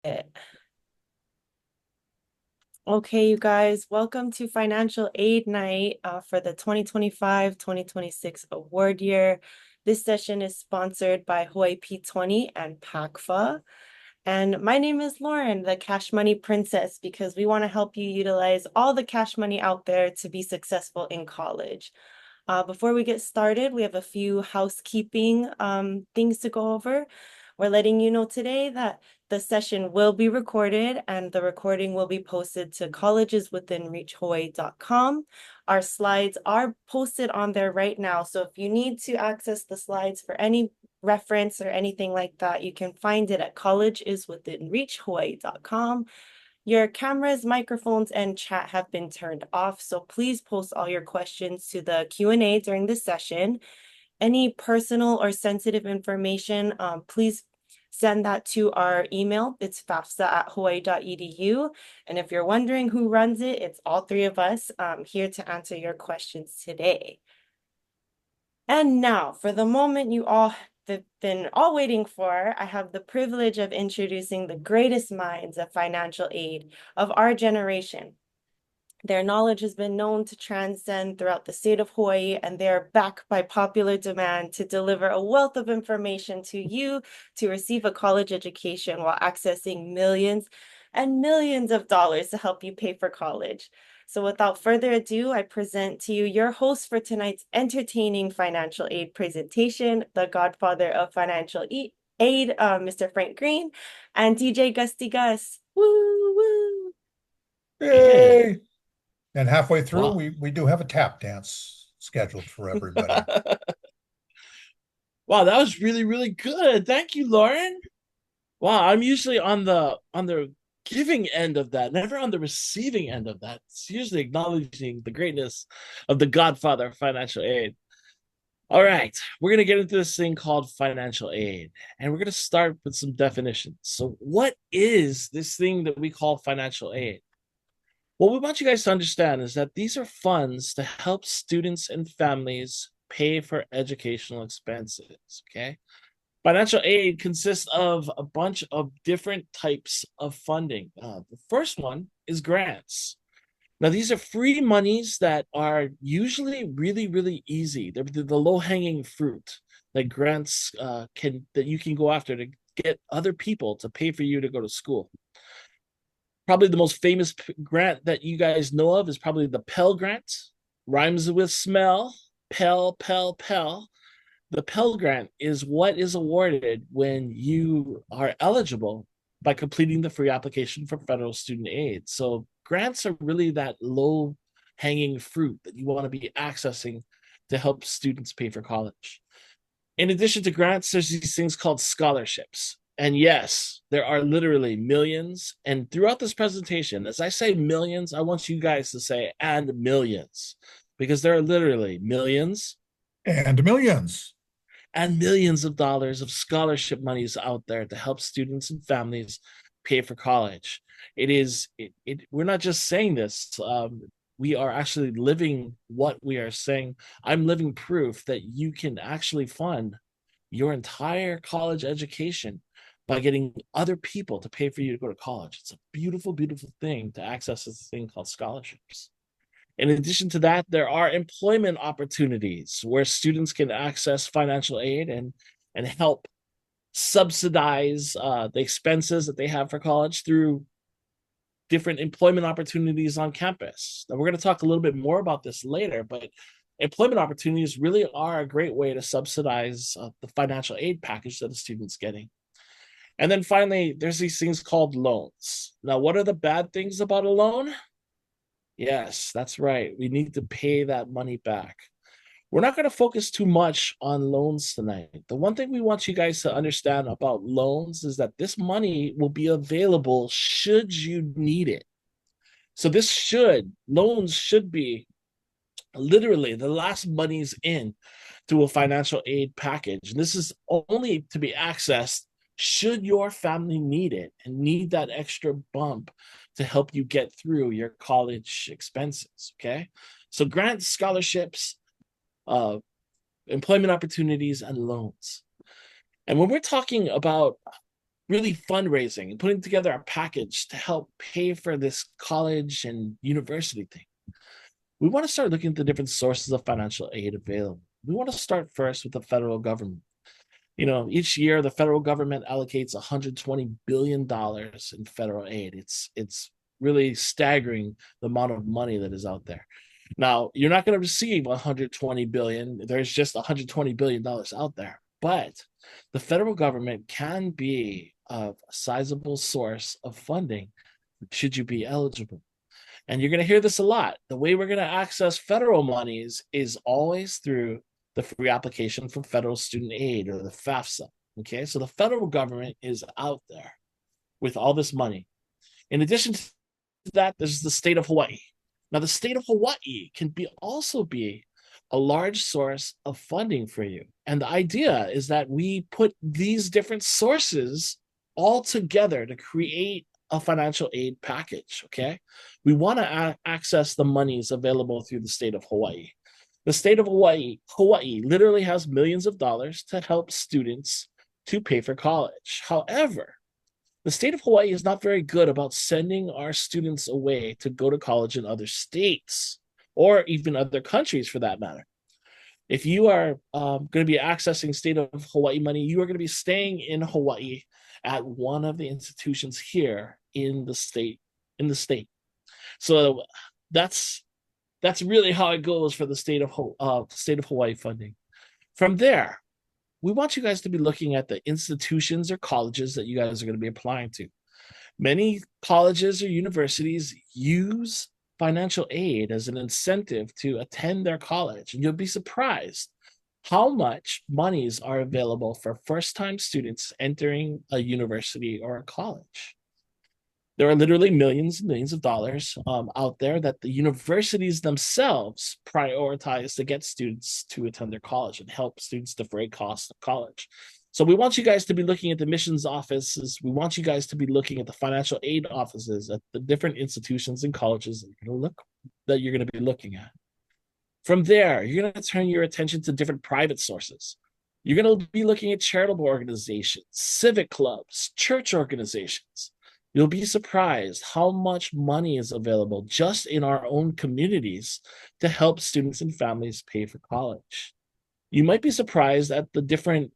It. Okay, you guys, welcome to Financial Aid Night for the 2025-2026 award year. This session is sponsored by Hawaii P20 and PACFA. And my name is Lauren, the Cash Money Princess, because we want to help you utilize all the cash money out there to be successful in college. Before we get started, we have a few housekeeping things to go over. We're letting you know today that the session will be recorded and the recording will be posted to collegeswithinreachhawaii.com. Our slides are posted on there right now. So if you need to access the slides for any reference or anything like that, you can find it at collegeswithinreachhawaii.com. Your cameras, microphones, and chat have been turned off, so please post all your questions to the Q&A during the session. Any personal or sensitive information, please send that to our email. It's fafsa@hawaii.edu. And if you're wondering who runs it, it's all three of us here to answer your questions today. And now, for the moment you all have been all waiting for, I have the privilege of introducing the greatest minds of financial aid of our generation. Their knowledge has been known to transcend throughout the state of Hawaii, and they are back by popular demand to deliver a wealth of information to you to receive a college education while accessing millions and millions of dollars to help you pay for college. So without further ado, I present to you your host for tonight's entertaining financial aid presentation, the godfather of financial aid, Mr. Frank Green, and DJ Gusty Gus. Woo, woo. Hey, Yay! And halfway through, wow. we do have a tap dance scheduled for everybody. Wow, that was really, really good. Thank you, Lauren. Wow, I'm usually on the giving end of that, never on the receiving end of that. It's usually acknowledging the greatness of the godfather of financial aid. All right, we're gonna get into this thing called financial aid, and we're gonna start with some definitions. So, what is this thing that we call financial aid? What we want you guys to understand is that these are funds to help students and families pay for educational expenses. Okay. Financial aid consists of a bunch of different types of funding. The first one is grants. Now, these are free monies that are usually really, really easy. They're the low hanging fruit that grants that you can go after to get other people to pay for you to go to school. Probably the most famous grant that you guys know of is probably the Pell Grant. Rhymes with smell. Pell, Pell, Pell. The Pell Grant is what is awarded when you are eligible by completing the free application for federal student aid. So grants are really that low hanging fruit that you want to be accessing to help students pay for college. In addition to grants, there's these things called scholarships. And yes, there are literally millions. And throughout this presentation, as I say millions, I want you guys to say and millions, because there are literally millions And millions. and millions of dollars of scholarship monies out there to help students and families pay for college. We're not just saying this. We are actually living what we are saying. I'm living proof that you can actually fund your entire college education by getting other people to pay for you to go to college. It's a beautiful, beautiful thing to access this thing called scholarships. In addition to that, there are employment opportunities where students can access financial aid and help subsidize the expenses that they have for college through different employment opportunities on campus. Now, we're going to talk a little bit more about this later, but employment opportunities really are a great way to subsidize the financial aid package that a student's getting. And then finally, there's these things called loans. Now, what are the bad things about a loan? Yes, that's right. We need to pay that money back. We're not going to focus too much on loans tonight. The one thing we want you guys to understand about loans is that this money will be available should you need it. So loans should be literally the last monies in to a financial aid package. And this is only to be accessed should your family need it and need that extra bump to help you get through your college expenses. Okay. So grants, scholarships, uh, employment opportunities, and loans. And when we're talking about really fundraising and putting together a package to help pay for this college and university thing, we want to start looking at the different sources of financial aid available. We want to start first with the federal government. Each year the federal government allocates $120 billion in federal aid. It's really staggering the amount of money that is out there. Now, you're not going to receive 120 billion. There's just 120 billion dollars out there. But the federal government can be a sizable source of funding should you be eligible. And you're going to hear this a lot. The way we're going to access federal monies is always through the free application for federal student aid, or the FAFSA. Okay, so the federal government is out there with all this money. In addition to that, there's the state of Hawaii. Now, the state of Hawaii can also be a large source of funding for you. And the idea is that we put these different sources all together to create a financial aid package. Okay, we want to access the monies available through the state of Hawaii. The state of Hawaii literally has millions of dollars to help students to pay for college. However, the state of Hawaii is not very good about sending our students away to go to college in other states, or even other countries for that matter. If you are going to be accessing state of Hawaii money, you are going to be staying in Hawaii at one of the institutions here in the state. So that's really how it goes for the state of Hawaii funding. From there, we want you guys to be looking at the institutions or colleges that you guys are going to be applying to. Many colleges or universities use financial aid as an incentive to attend their college, and you'll be surprised how much monies are available for first-time students entering a university or a college. There are literally millions and millions of dollars out there that the universities themselves prioritize to get students to attend their college and help students defray costs of college. So we want you guys to be looking at the missions offices. We want you guys to be looking at the financial aid offices at the different institutions and colleges that you're going to be looking at. From there, you're going to turn your attention to different private sources. You're going to be looking at charitable organizations, civic clubs, church organizations. You'll be surprised how much money is available just in our own communities to help students and families pay for college. You might be surprised at the different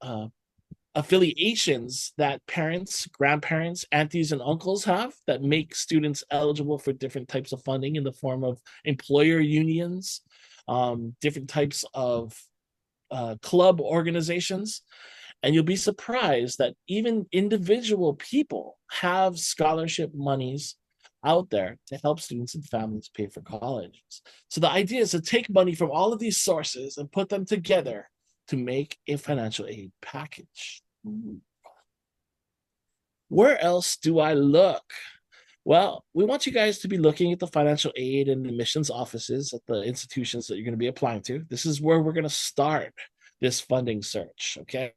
affiliations that parents, grandparents, aunties, and uncles have that make students eligible for different types of funding in the form of employer unions, different types of club organizations. And you'll be surprised that even individual people have scholarship monies out there to help students and families pay for college. So the idea is to take money from all of these sources and put them together to make a financial aid package. Where else do I look? Well, we want you guys to be looking at the financial aid and admissions offices at the institutions that you're going to be applying to. This is where we're going to start this funding search, okay?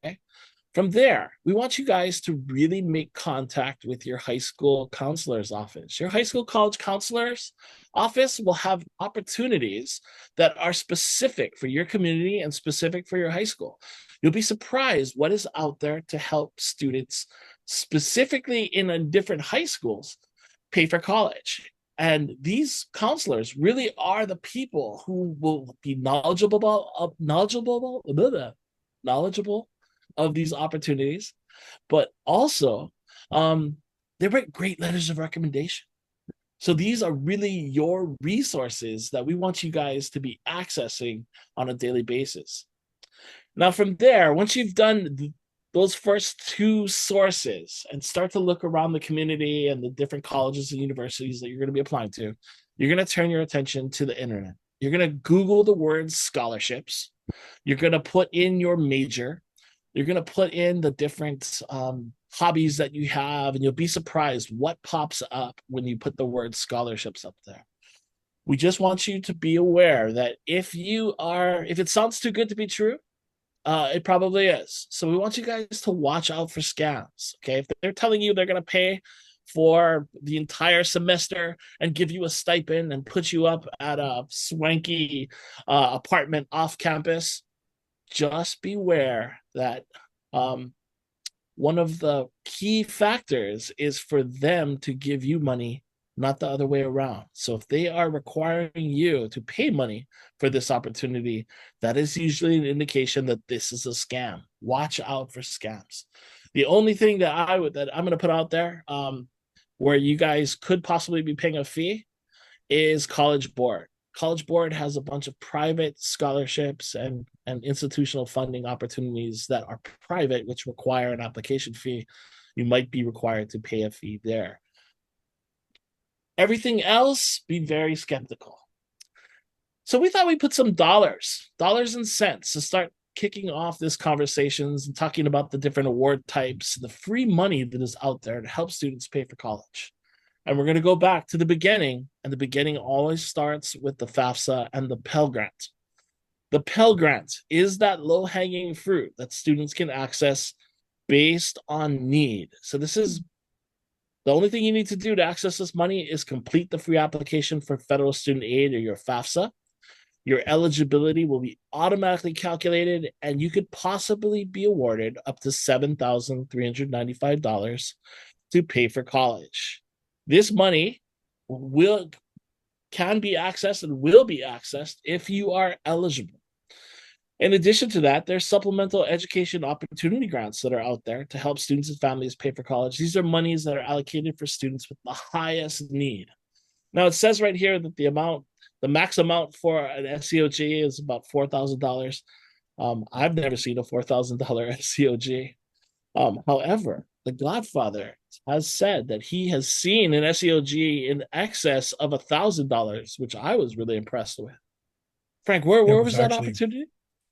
From there, we want you guys to really make contact with your high school counselor's office. Your high school college counselor's office will have opportunities that are specific for your community and specific for your high school. You'll be surprised what is out there to help students specifically in different high schools pay for college. And these counselors really are the people who will be knowledgeable of these opportunities, but also they write great letters of recommendation. So these are really your resources that we want you guys to be accessing on a daily basis. Now, from there, once you've done those first two sources and start to look around the community and the different colleges and universities that you're going to be applying to, you're going to turn your attention to the internet. You're going to Google the word scholarships. You're going to put in your major. You're going to put in the different hobbies that you have, and you'll be surprised what pops up when you put the word scholarships up there. We just want you to be aware that if it sounds too good to be true, it probably is. So we want you guys to watch out for scams, okay? If they're telling you they're going to pay for the entire semester and give you a stipend and put you up at a swanky apartment off campus, just beware that one of the key factors is for them to give you money, not the other way around. So if they are requiring you to pay money for this opportunity, that is usually an indication that this is a scam. Watch out for scams. The only thing that I'm going to put out there, where you guys could possibly be paying a fee, is College Board. College Board has a bunch of private scholarships and institutional funding opportunities that are private, which require an application fee. You might be required to pay a fee there. Everything else, be very skeptical. So we thought we'd put some dollars and cents to start kicking off this conversations and talking about the different award types, the free money that is out there to help students pay for college. And we're going to go back to the beginning, and the beginning always starts with the FAFSA and the Pell Grant. The Pell Grant is that low-hanging fruit that students can access based on need. So this is the only thing you need to do to access this money is complete the free application for federal student aid or your FAFSA. Your eligibility will be automatically calculated, and you could possibly be awarded up to $7,395 to pay for college. This money can be accessed and will be accessed if you are eligible. In addition to that, there's supplemental education opportunity grants that are out there to help students and families pay for college. These are monies that are allocated for students with the highest need. Now, it says right here that the max amount for an SCOG is about $4,000. I've never seen a $4,000 SCOG. However, the Godfather has said that he has seen an SEOG in excess of $1,000, which I was really impressed with. Frank, where was that opportunity?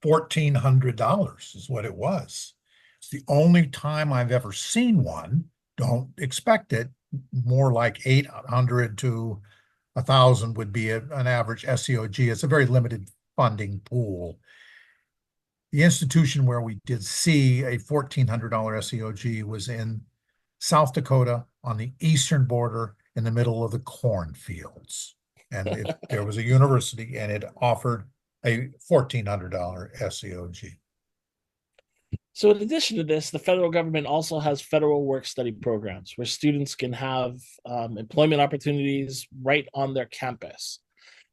$1,400 is what it was. It's the only time I've ever seen one. Don't expect it. More like 800 to 1,000 would be an average SEOG. It's a very limited funding pool. The institution where we did see a $1,400 SEOG was in South Dakota on the eastern border in the middle of the cornfields. And there was a university, and it offered a $1,400 SEOG. So in addition to this, the federal government also has federal work-study programs where students can have employment opportunities right on their campus.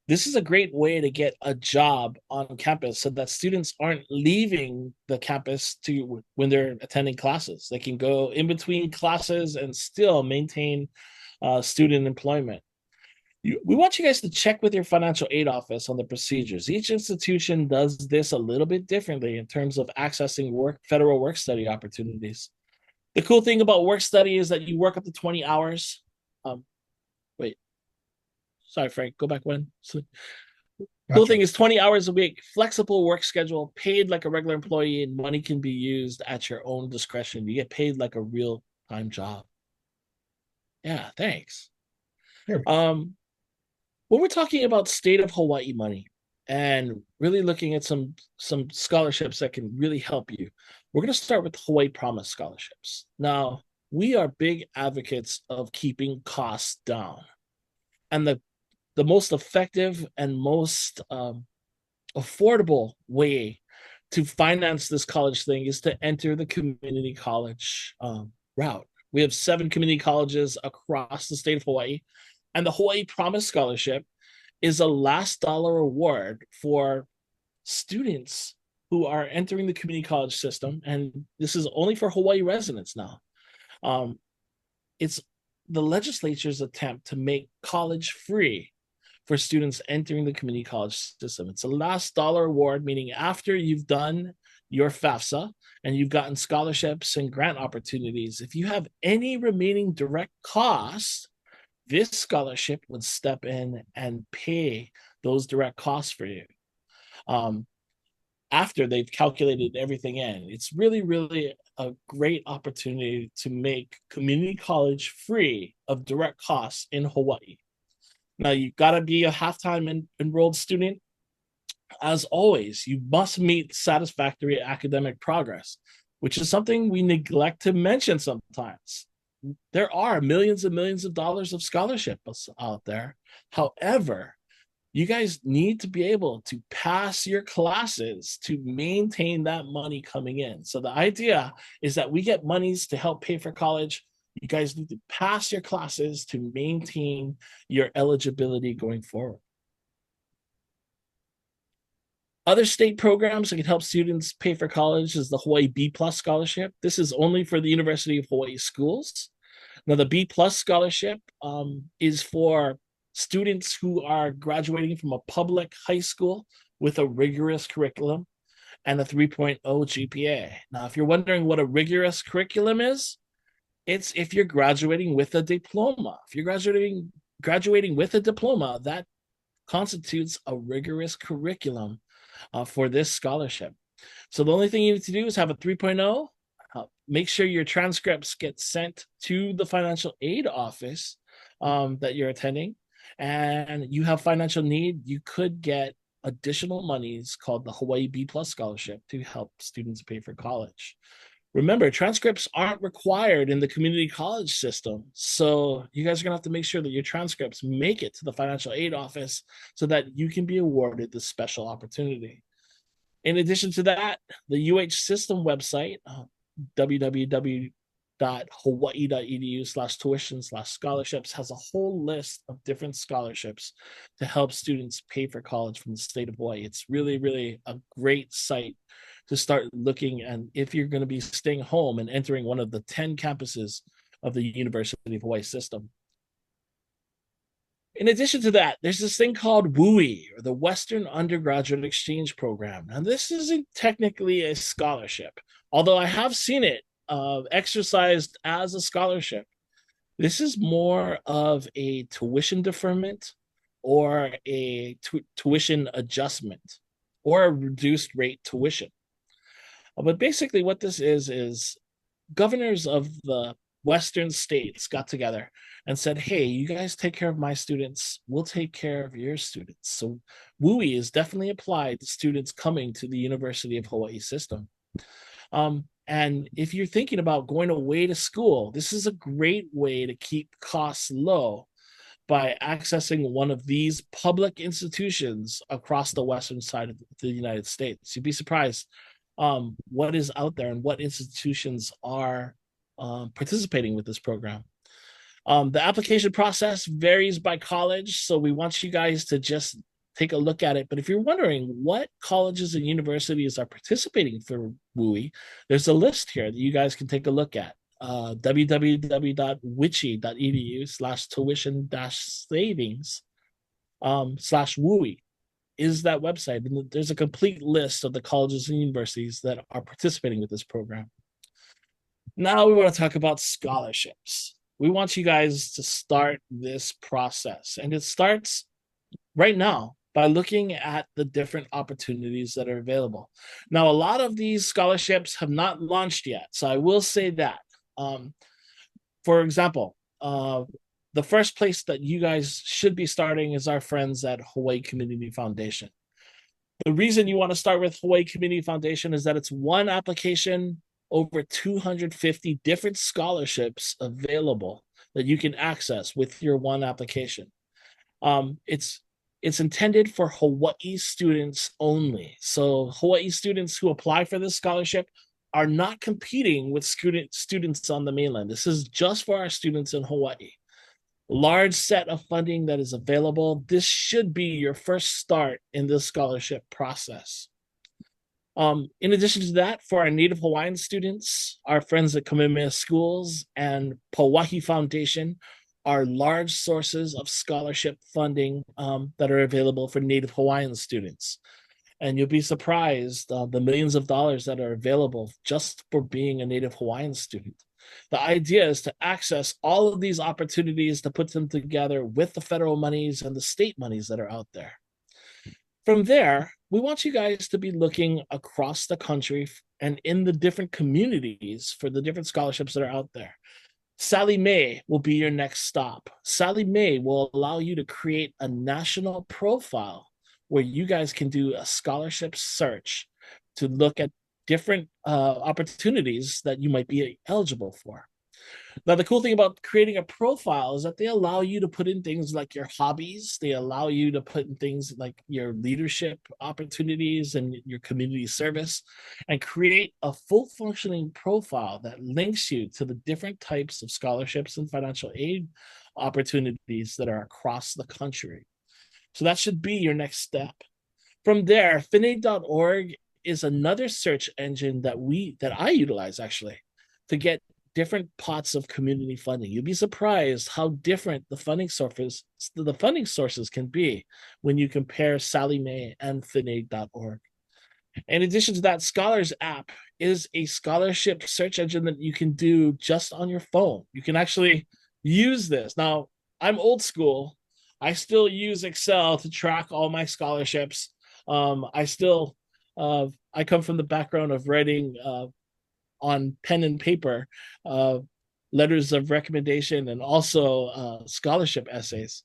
This is a great way to get a job on campus so that students aren't leaving the campus when they're attending classes. They can go in between classes and still maintain student employment. We want you guys to check with your financial aid office on the procedures. Each institution does this a little bit differently in terms of accessing federal work study opportunities. The cool thing about work study is that you work up to 20 hours. Wait, sorry, Frank, go back one. So, cool thing is 20 hours a week, flexible work schedule, paid like a regular employee, and money can be used at your own discretion. You get paid like a real-time job. Yeah, thanks. When we're talking about state of Hawaii money and really looking at some scholarships that can really help you, we're going to start with Hawaii Promise scholarships. Now, we are big advocates of keeping costs down. And the most effective and most affordable way to finance this college thing is to enter the community college route. We have 7 community colleges across the state of Hawaii. And the Hawaii Promise Scholarship is a last dollar award for students who are entering the community college system. And this is only for Hawaii residents now. It's the legislature's attempt to make college free for students entering the community college system. It's a last dollar award, meaning after you've done your FAFSA and you've gotten scholarships and grant opportunities, if you have any remaining direct costs, this scholarship would step in and pay those direct costs for you. After they've calculated everything in, it's really, really a great opportunity to make community college free of direct costs in Hawaii. Now, you've got to be a half-time enrolled student. As always, you must meet satisfactory academic progress, which is something we neglect to mention sometimes. There are millions and millions of dollars of scholarships out there. However, You guys need to be able to pass your classes to maintain that money coming in. So the idea is that we get monies to help pay for college. You guys need to pass your classes to maintain your eligibility going forward. Other state programs that can help students pay for college is the Hawaii B Plus Scholarship. This is only for the University of Hawaii schools. Now, the B Plus Scholarship is for students who are graduating from a public high school with a rigorous curriculum and a 3.0 GPA. Now, if you're wondering what a rigorous curriculum is, it's if you're graduating with a diploma. If you're graduating with a diploma, that constitutes a rigorous curriculum for this scholarship. So the only thing you need to do is have a 3.0. Make sure your transcripts get sent to the financial aid office that you're attending, and you have financial need, you could get additional monies called the Hawaii B Plus Scholarship to help students pay for college. Remember, transcripts aren't required in the community college system. So you guys are going to have to make sure that your transcripts make it to the financial aid office so that you can be awarded this special opportunity. In addition to that, the UH system website, www.hawaii.edu/tuition/scholarships, has a whole list of different scholarships to help students pay for college from the state of Hawaii. It's really, really a great site to start looking, and if you're going to be staying home and entering one of the 10 campuses of the University of Hawaii system. In addition to that, there's this thing called WUI, or the Western Undergraduate Exchange Program. Now, this isn't technically a scholarship, although I have seen it exercised as a scholarship. This is more of a tuition deferment or a tuition adjustment or a reduced rate tuition. But basically what this is governors of the Western states got together and said, hey, you guys take care of my students, we'll take care of your students. So WUI is definitely applied to students coming to the University of Hawaii system. And if you're thinking about going away to school, this is a great way to keep costs low by accessing one of these public institutions across the western side of the United States. You'd be surprised what is out there and what institutions are participating with this program. The application process varies by college, so we want you guys to just take a look at it. But if you're wondering what colleges and universities are participating for WUI, there's a list here that you guys can take a look at. www.wichi.edu/tuition-savings/WUI is that website. And there's a complete list of the colleges and universities that are participating with this program. Now we want to talk about scholarships. We want you guys to start this process. And it starts right now by looking at the different opportunities that are available. Now, a lot of these scholarships have not launched yet. So I will say that. For example, the first place that you guys should be starting is our friends at Hawaii Community Foundation. The reason you want to start with Hawaii Community Foundation is that it's one application, over 250 different scholarships available that you can access with your one application. It's intended for Hawaii students only. So Hawaii students who apply for this scholarship are not competing with students on the mainland. This is just for our students in Hawaii. Large set of funding that is available. This should be your first start in this scholarship process. In addition to that, for our Native Hawaiian students, our friends at Kamehameha Schools and Pauahi Foundation are large sources of scholarship funding that are available for Native Hawaiian students. And you'll be surprised the millions of dollars that are available just for being a Native Hawaiian student. The idea is to access all of these opportunities, to put them together with the federal monies and the state monies that are out there. From there, we want you guys to be looking across the country and in the different communities for the different scholarships that are out there. Sallie Mae will be your next stop. Sallie Mae will allow you to create a national profile where you guys can do a scholarship search to look at different opportunities that you might be eligible for. Now, the cool thing about creating a profile is that they allow you to put in things like your hobbies. They allow you to put in things like your leadership opportunities and your community service, and create a full functioning profile that links you to the different types of scholarships and financial aid opportunities that are across the country. So that should be your next step. From there, finaid.org is another search engine that I utilize actually to get different pots of community funding. You'll be surprised how different the funding sources can be when you compare Sally Mae and finaid.org. In addition to that, Scholars app is a scholarship search engine that you can do just on your phone. You can actually use this. Now, I'm old school. I still use Excel to track all my scholarships. I come from the background of writing on pen and paper uh, letters of recommendation and also scholarship essays.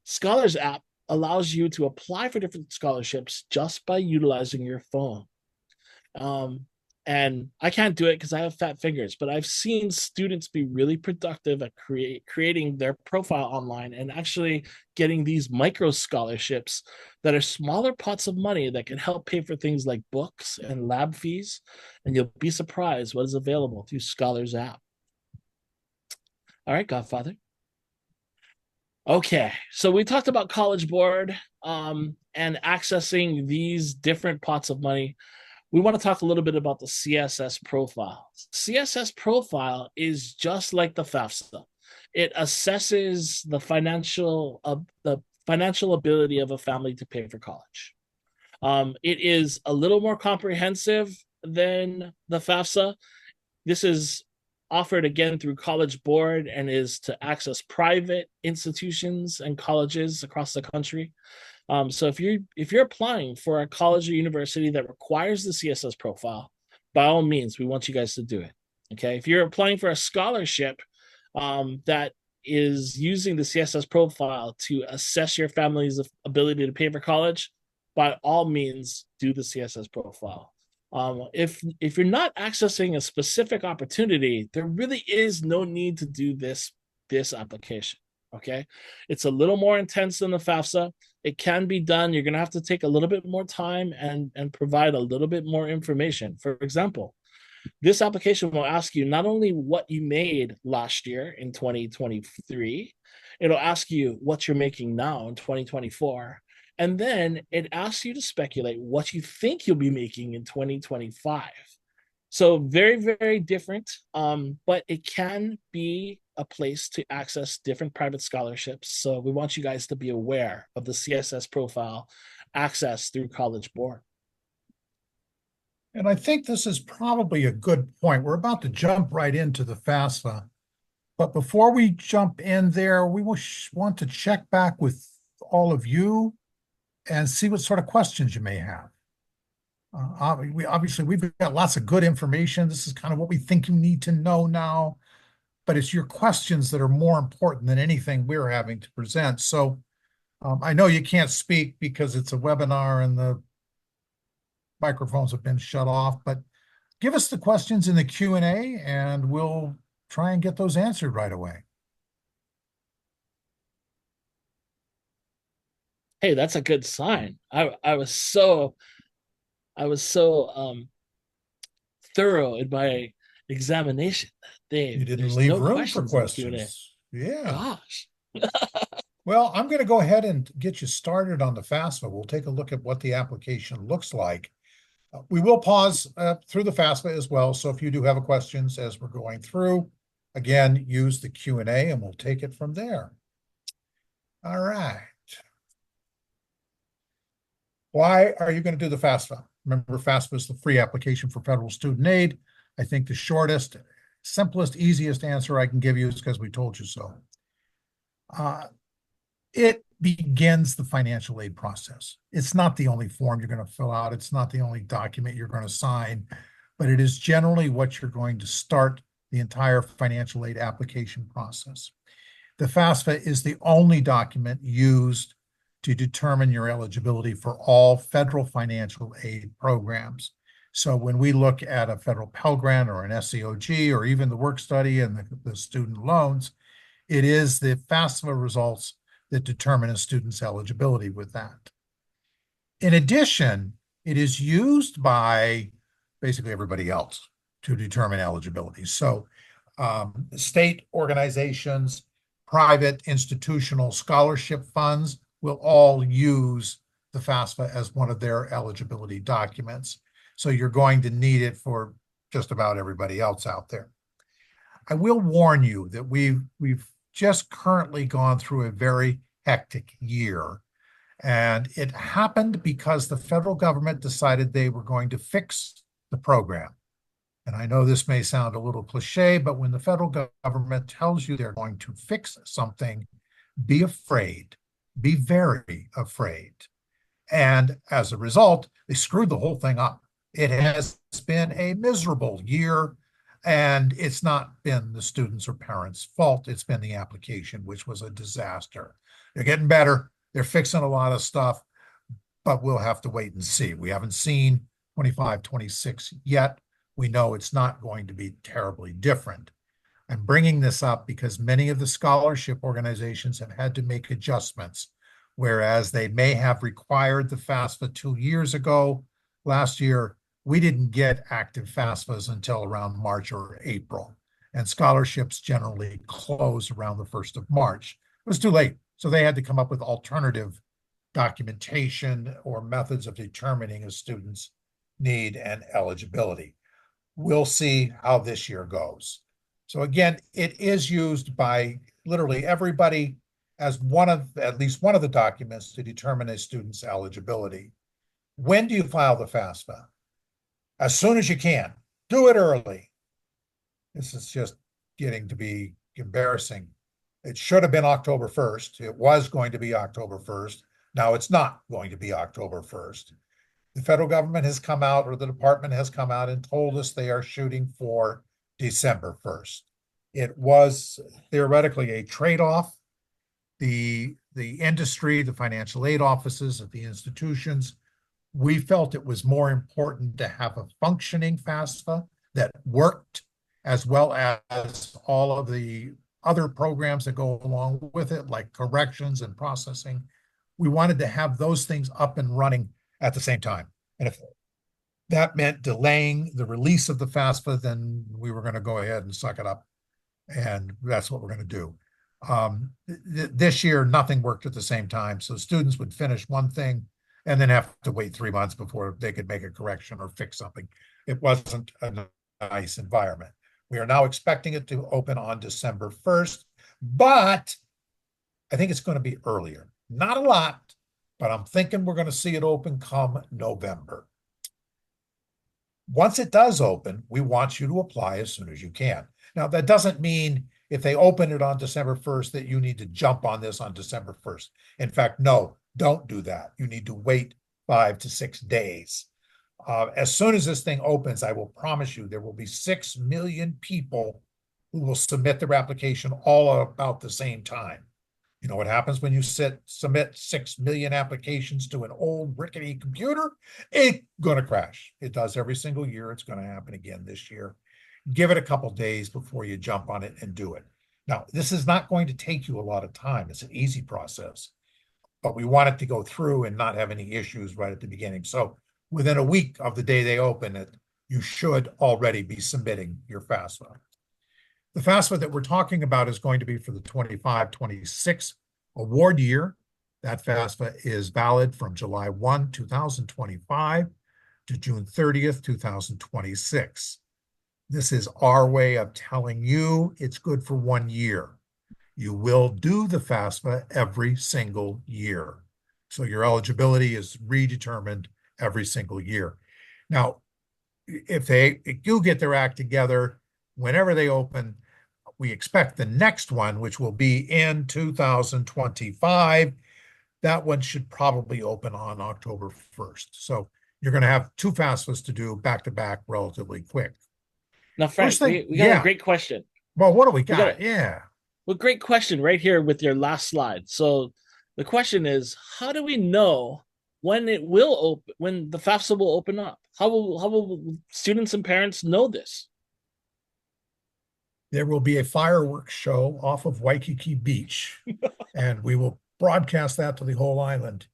Scholars app allows you to apply for different scholarships just by utilizing your phone. Um, and I can't do it because I have fat fingers, but I've seen students be really productive at creating their profile online and actually getting these micro scholarships that are smaller pots of money that can help pay for things like books and lab fees. And you'll be surprised what is available through Scholars app. All right, Godfather. Okay, so we talked about College Board and accessing these different pots of money. We want to talk a little bit about the CSS profile. CSS profile is just like the FAFSA. It assesses the financial ability of a family to pay for college. It is a little more comprehensive than the FAFSA. This is offered again through College Board and is to access private institutions and colleges across the country. So if you're applying for a college or university that requires the CSS profile, by all means, we want you guys to do it. Okay, if you're applying for a scholarship that is using the CSS profile to assess your family's ability to pay for college, by all means, do the CSS profile. If you're not accessing a specific opportunity, there really is no need to do this application. Okay, it's a little more intense than the FAFSA. It can be done. You're going to have to take a little bit more time and provide a little bit more information. For example, this application will ask you not only what you made last year in 2023, it'll ask you what you're making now in 2024. And then it asks you to speculate what you think you'll be making in 2025. So very, very different, but it can be a place to access different private scholarships. So we want you guys to be aware of the CSS profile access through College Board. And I think this is probably a good point. We're about to jump right into the FAFSA. But before we jump in there, we want to check back with all of you and see what sort of questions you may have. We've got lots of good information. This is kind of what we think you need to know now, but it's your questions that are more important than anything we're having to present. So I know you can't speak because it's a webinar and the microphones have been shut off, but give us the questions in the Q&A and we'll try and get those answered right away. Hey, that's a good sign. I was so thorough in my examination, Dave. You didn't There's leave no room for questions in the Q&A. questions. Yeah. Gosh. Well, I'm going to go ahead and get you started on the FAFSA. We'll take a look at what the application looks like. We will pause through the FAFSA as well. So if you do have questions as we're going through, again, use the Q&A and we'll take it from there. All right. Why are you going to do the FAFSA? Remember, FAFSA is the free application for federal student aid. I think the shortest, simplest, easiest answer I can give you is because we told you so. It begins the financial aid process. It's not the only form you're going to fill out. It's not the only document you're going to sign, but it is generally what you're going to start the entire financial aid application process. The FAFSA is the only document used to determine your eligibility for all federal financial aid programs. So when we look at a federal Pell Grant or an SEOG or even the work study and the student loans, it is the FAFSA results that determine a student's eligibility with that. In addition, it is used by basically everybody else to determine eligibility. So state organizations, private institutional scholarship funds will all use the FAFSA as one of their eligibility documents. So you're going to need it for just about everybody else out there. I will warn you that we've just currently gone through a very hectic year. And it happened because the federal government decided they were going to fix the program. And I know this may sound a little cliche, but when the federal government tells you they're going to fix something, be afraid, be very afraid. And as a result, they screwed the whole thing up. It has been a miserable year, and it's not been the students' or parents' fault. It's been the application, which was a disaster. They're getting better. They're fixing a lot of stuff, but we'll have to wait and see. We haven't seen 25, 26 yet. We know it's not going to be terribly different. I'm bringing this up because many of the scholarship organizations have had to make adjustments, whereas they may have required the FAFSA 2 years ago. Last year, we didn't get active FAFSAs until around March or April, and scholarships generally close around the 1st of March. It was too late, so they had to come up with alternative documentation or methods of determining a student's need and eligibility. We'll see how this year goes. So again, it is used by literally everybody as at least one of the documents to determine a student's eligibility. When do you file the FAFSA? As soon as you can. Do it early. This is just getting to be embarrassing. It should have been October 1st. It was going to be October 1st. Now it's not going to be October 1st. The federal government has come out, or the department has come out and told us they are shooting for December 1st. It was theoretically a trade-off. The industry, the financial aid offices at the institutions, we felt it was more important to have a functioning FAFSA that worked, as well as all of the other programs that go along with it, like corrections and processing. We wanted to have those things up and running at the same time. And if that meant delaying the release of the FAFSA, then we were going to go ahead and suck it up. And that's what we're going to do. This year, nothing worked at the same time. So students would finish one thing and then have to wait 3 months before they could make a correction or fix something. It wasn't a nice environment. We are now expecting it to open on December 1st, but I think it's going to be earlier. Not a lot, but I'm thinking we're going to see it open come November. Once it does open, we want you to apply as soon as you can. Now, that doesn't mean if they open it on December 1st that you need to jump on this on December 1st. In fact, no, don't do that. You need to wait 5 to 6 days. As soon as this thing opens, I will promise you there will be 6 million people who will submit their application all about the same time. You know what happens when you submit 6 million applications to an old rickety computer? It's going to crash. It does every single year. It's going to happen again this year. Give it a couple days before you jump on it and do it. Now, this is not going to take you a lot of time. It's an easy process, but we want it to go through and not have any issues right at the beginning. So within a week of the day they open it, you should already be submitting your FAFSA. The FAFSA that we're talking about is going to be for the 25-26 award year. That FAFSA is valid from July 1, 2025 to June 30th, 2026. This is our way of telling you it's good for 1 year. You will do the FAFSA every single year. So your eligibility is redetermined every single year. Now, if they do get their act together, whenever they open, we expect the next one, which will be in 2025, that one should probably open on October 1st. So you're going to have 2 FAFSAs to do back to back relatively quick. Now, Frank, we got a great question. Well, what do we got? Well, great question right here with your last slide. So the question is, how do we know when it will open, when the FAFSA will open up? how will students and parents know this? There will be a fireworks show off of Waikiki Beach, and we will broadcast that to the whole island.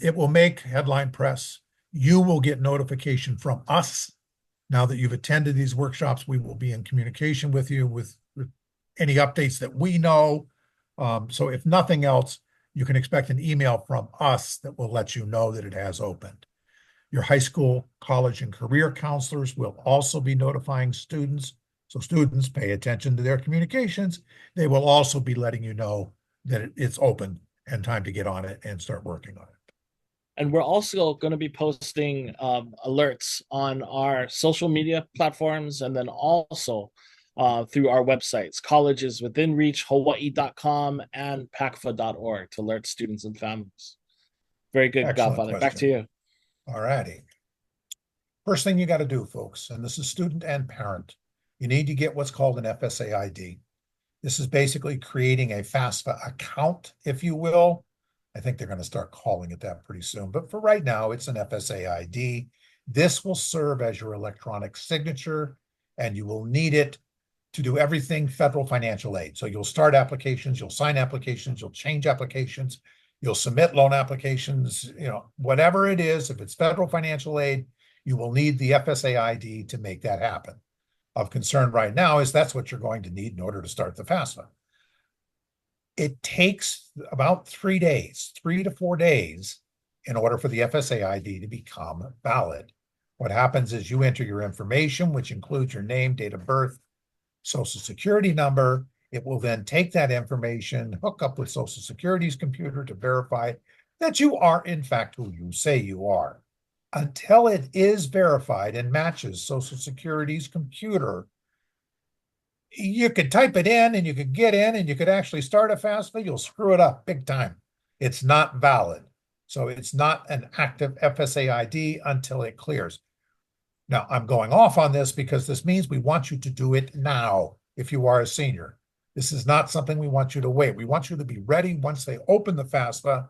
It will make headline press. You will get notification from us. Now that you've attended these workshops, we will be in communication with you with any updates that we know. So if nothing else, you can expect an email from us that will let you know that it has opened. Your high school, college, and career counselors will also be notifying students. So students pay attention to their communications. They will also be letting you know that it's open and time to get on it and start working on it. And we're also going to be posting alerts on our social media platforms, and then also through our websites, colleges within reach, hawaii.com and pacfa.org, to alert students and families. Very good, Excellent Godfather. Back to question. you. All righty. First thing you got to do, folks, and this is student and parent, you need to get what's called an FSA ID. This is basically creating a FAFSA account, if you will. I think they're going to start calling it that pretty soon. But for right now, it's an FSA ID. This will serve as your electronic signature, and you will need it to do everything federal financial aid. So you'll start applications, you'll sign applications, you'll change applications, you'll submit loan applications, whatever it is, if it's federal financial aid, you will need the FSA ID to make that happen. Of concern right now is that's what you're going to need in order to start the FAFSA. It takes about 3 days, 3 to 4 days, in order for the FSA ID to become valid. What happens is you enter your information, which includes your name, date of birth, social security number. It will then take that information, hook up with Social Security's computer to verify that you are, in fact, who you say you are. Until it is verified and matches Social Security's computer, you could type it in and you could get in and you could actually start a FAFSA. You'll screw it up big time. It's not valid. So it's not an active FSA ID until it clears. Now, I'm going off on this because this means we want you to do it now if you are a senior. This is not something we want you to wait. We want you to be ready once they open the FAFSA,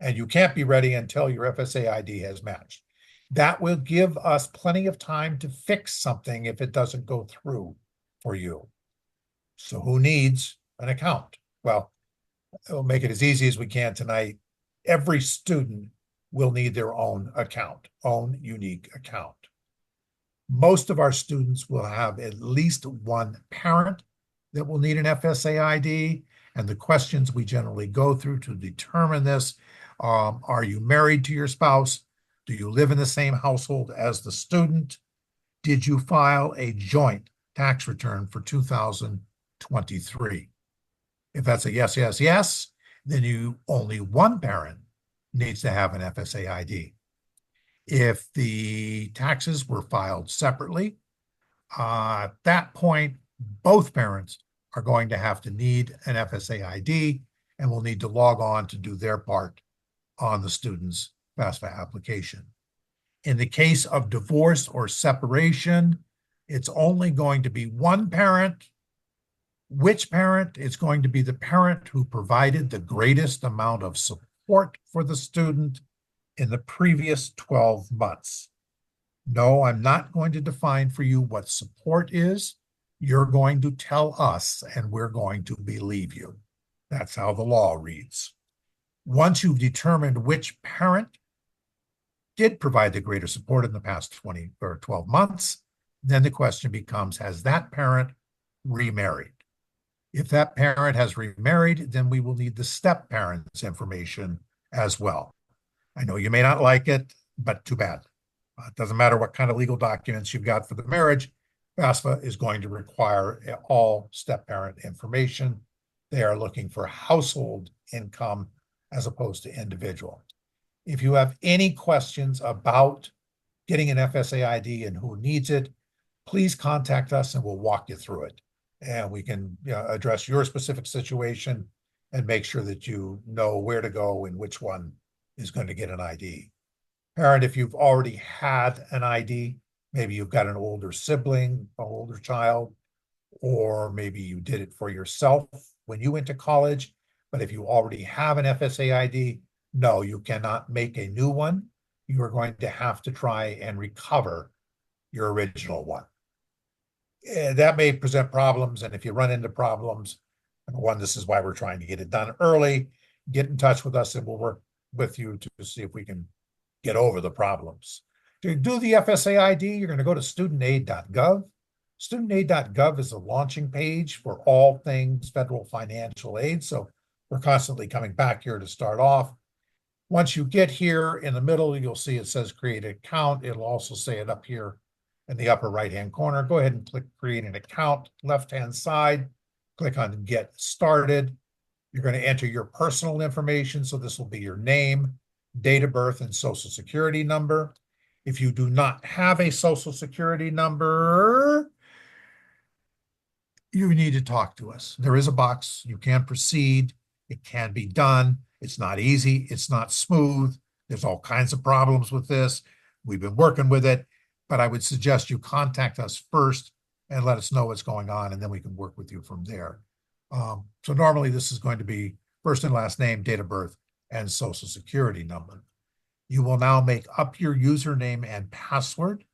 and you can't be ready until your FSA ID has matched. That will give us plenty of time to fix something if it doesn't go through for you. So who needs an account? Well, we'll make it as easy as we can tonight. Every student will need their own account, own unique account. Most of our students will have at least one parent that will need an FSA ID. And the questions we generally go through to determine this, are you married to your spouse? Do you live in the same household as the student? Did you file a joint tax return for 2023? If that's a yes, yes, yes, then only one parent needs to have an FSA ID. If the taxes were filed separately, at that point, both parents are going to have to need an FSA ID and will need to log on to do their part on the student's FAFSA application. In the case of divorce or separation, it's only going to be one parent. Which parent? It's going to be the parent who provided the greatest amount of support for the student in the previous 12 months. No, I'm not going to define for you what support is. You're going to tell us, and we're going to believe you. That's how the law reads. Once you've determined which parent did provide the greater support in the past 20 or 12 months, then the question becomes, has that parent remarried? If that parent has remarried, then we will need the step parent's information as well. I know you may not like it, but too bad. It doesn't matter what kind of legal documents you've got for the marriage. FAFSA is going to require all step-parent information. They are looking for household income as opposed to individual. If you have any questions about getting an FSA ID and who needs it, please contact us and we'll walk you through it. And we can address your specific situation and make sure that you know where to go and which one is going to get an ID. Parent, if you've already had an ID, maybe you've got an older sibling, an older child, or maybe you did it for yourself when you went to college. But if you already have an FSA ID, no, you cannot make a new one. you are going to have to try and recover your original one. That may present problems, and if you run into problems, number one, this is why we're trying to get it done early. Get in touch with us, and we'll work with you to see if we can get over the problems. To do the FSA ID, you're going to go to studentaid.gov. Studentaid.gov is a launching page for all things federal financial aid. So we're constantly coming back here to start off. Once you get here in the middle, you'll see it says create an account. It'll also say it up here in the upper right-hand corner. Go ahead and click create an account, left-hand side. Click on get started. You're going to enter your personal information. So this will be your name, date of birth, and social security number. If you do not have a social security number, you need to talk to us. There is a box. You can proceed. It can be done. It's not easy. It's not smooth. There's all kinds of problems with this. We've been working with it, but I would suggest you contact us first and let us know what's going on, and then we can work with you from there. So normally this is going to be first and last name, date of birth, and social security number. You will now make up your username and password.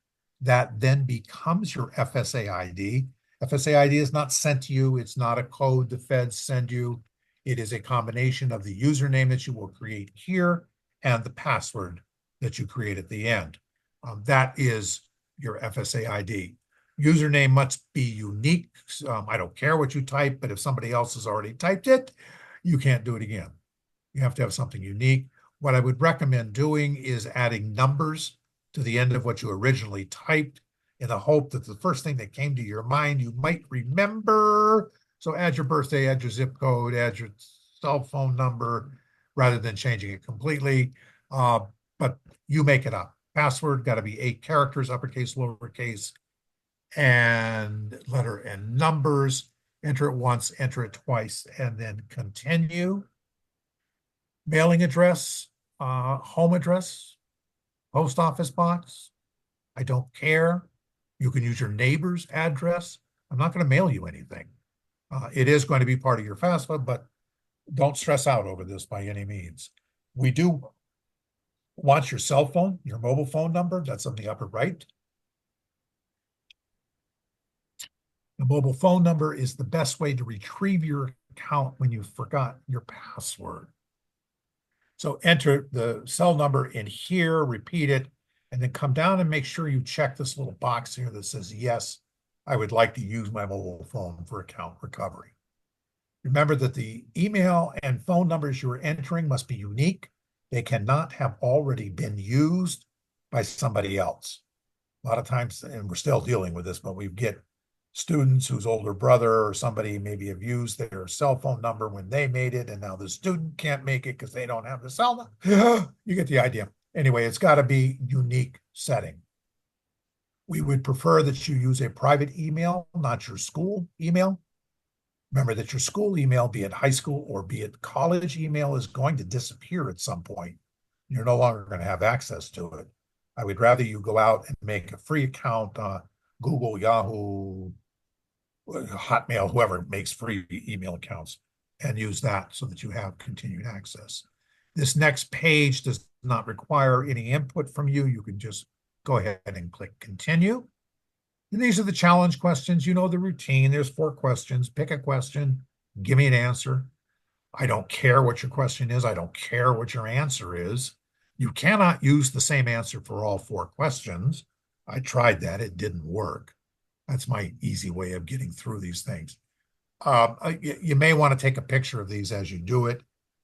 That then becomes your FSA ID. FSA ID is not sent to you. It's not a code the feds send you. It is a combination of the username that you will create here and the password that you create at the end. That is your FSA ID. Username must be unique. I don't care what you type, but if somebody else has already typed it, you can't do it again. You have to have something unique. What I would recommend doing is adding numbers to the end of what you originally typed in the hope that the first thing that came to your mind you might remember. So add your birthday, add your zip code, add your cell phone number rather than changing it completely. But you make it up. Password got to be 8 characters, uppercase, lowercase, and letter and numbers. Enter it once, enter it twice, and then continue. Mailing address, home address, post office box. I don't care. You can use your neighbor's address. I'm not going to mail you anything. It is going to be part of your FAFSA, but don't stress out over this by any means. We do want your cell phone, your mobile phone number. That's on the upper right. The mobile phone number is the best way to retrieve your account when you forgot your password. So enter the cell number in here, repeat it, and then come down and make sure you check this little box here that says, yes, I would like to use my mobile phone for account recovery. Remember that the email and phone numbers you're entering must be unique. They cannot have already been used by somebody else. A lot of times, and we're still dealing with this, but we get students whose older brother or somebody maybe have used their cell phone number when they made it, and now the student can't make it because they don't have the cell number. You get the idea. Anyway, it's got to be unique setting. We would prefer that you use a private email, not your school email. Remember that your school email, be it high school or be it college email, is going to disappear at some point. You're no longer going to have access to it. I would rather you go out and make a free account, Google, Yahoo, Hotmail, whoever makes free email accounts, and use that so that you have continued access. This next page does not require any input from you. You can just go ahead and click continue. And these are the challenge questions. You know the routine. There's 4 questions. Pick a question. Give me an answer. I don't care what your question is. I don't care what your answer is. You cannot use the same answer for all 4 questions. I tried that. It didn't work. That's my easy way of getting through these things. You may want to take a picture of these as you do it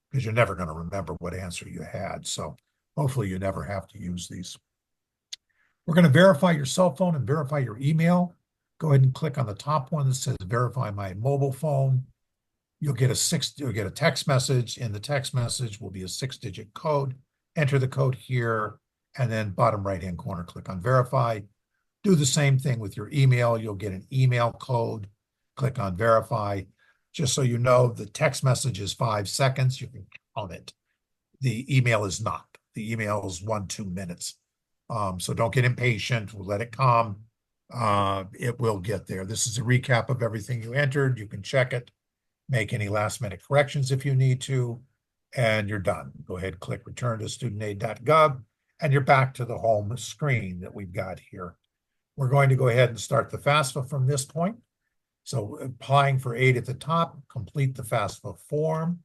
because you're never going to remember what answer you had. So hopefully you never have to use these. We're going to verify your cell phone and verify your email. Go ahead and click on the top one that says verify my mobile phone. You'll get a text message. In the text message will be a 6-digit code. Enter the code here, and then bottom right-hand corner, click on verify. Do the same thing with your email. You'll get an email code. Click on verify. Just so you know, the text message is 5 seconds. You can count it. The email is not. The email is 1-2 minutes. So don't get impatient. We'll let it come. It will get there. This is a recap of everything you entered. You can check it, make any last-minute corrections if you need to, and you're done. Go ahead, click return to studentaid.gov, And you're back to the home screen that we've got here. We're going to go ahead and start the FAFSA from this point. So applying for aid at the top, complete the FAFSA form.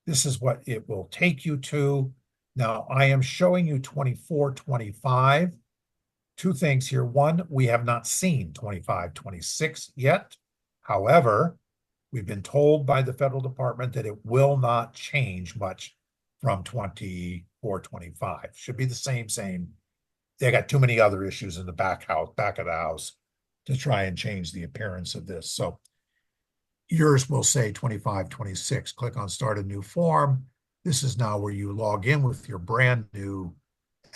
This is what it will take you to. Now, I am showing you 24, 25. Two things here. One, we have not seen 25, 26 yet. However, we've been told by the federal department that it will not change much from 24, 25. Should be the same. They got too many other issues in the back of the house to try and change the appearance of this. So yours will say 25, 26. Click on start a new form. This is now where you log in with your brand new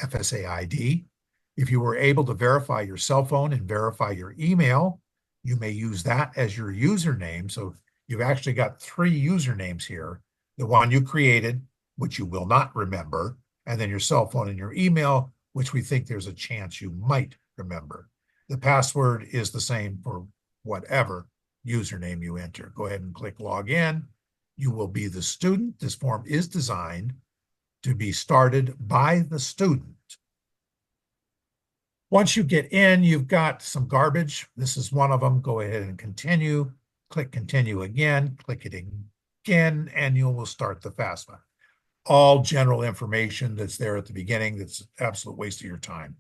FSA ID. If you were able to verify your cell phone and verify your email, you may use that as your username. So you've actually got 3 usernames here. The one you created, which you will not remember, and then your cell phone and your email, which we think there's a chance you might remember. The password is the same for whatever username you enter. Go ahead and click log in. You will be the student. This form is designed to be started by the student. Once you get in, you've got some garbage. This is one of them. Go ahead and continue. Click continue again. Click it again, and you will start the FAFSA. All general information that's there at the beginning. That's an absolute waste of your time.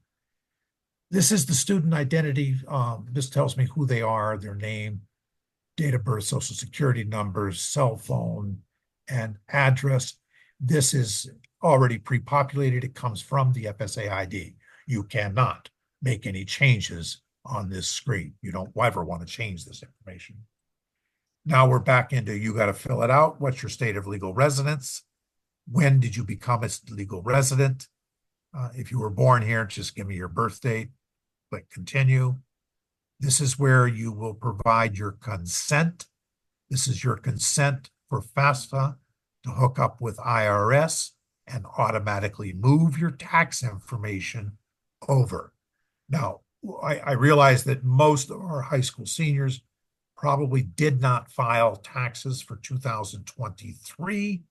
This is the student identity. This tells me who they are, their name, date of birth, social security numbers, cell phone, and address. This is already pre-populated. It comes from the FSA ID. You cannot make any changes on this screen. You don't ever want to change this information. Now we're back into, you got to fill it out. What's your state of legal residence? When did you become a legal resident? If you were born here, just give me your birth date. Click continue. This is where you will provide your consent. This is your consent for FAFSA to hook up with IRS and automatically move your tax information over. Now, I realize that most of our high school seniors probably did not file taxes for 2023.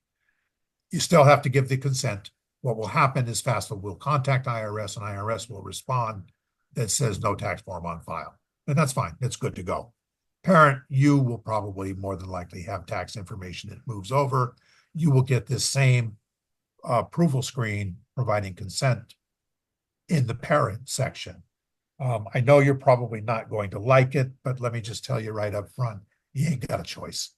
You still have to give the consent. What will happen is FAFSA will contact IRS and IRS will respond that says no tax form on file. And that's fine. That's good to go. Parent, you will probably more than likely have tax information that moves over. You will get this same approval screen providing consent in the parent section. I know you're probably not going to like it, but let me just tell you right up front, you ain't got a choice.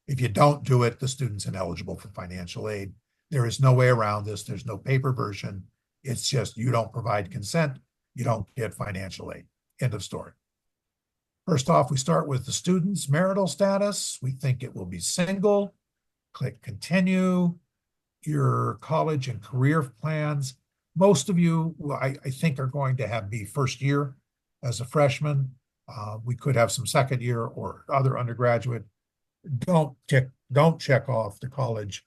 If you don't do it, the student's ineligible for financial aid. There is no way around this. There's no paper version. It's just you don't provide consent, you don't get financial aid. End of story. First off, we start with the student's marital status. We think it will be single. Click continue. Your college and career plans. Most of you, I think, are going to be first year as a freshman. We could have some second year or other undergraduate. Don't check off the college,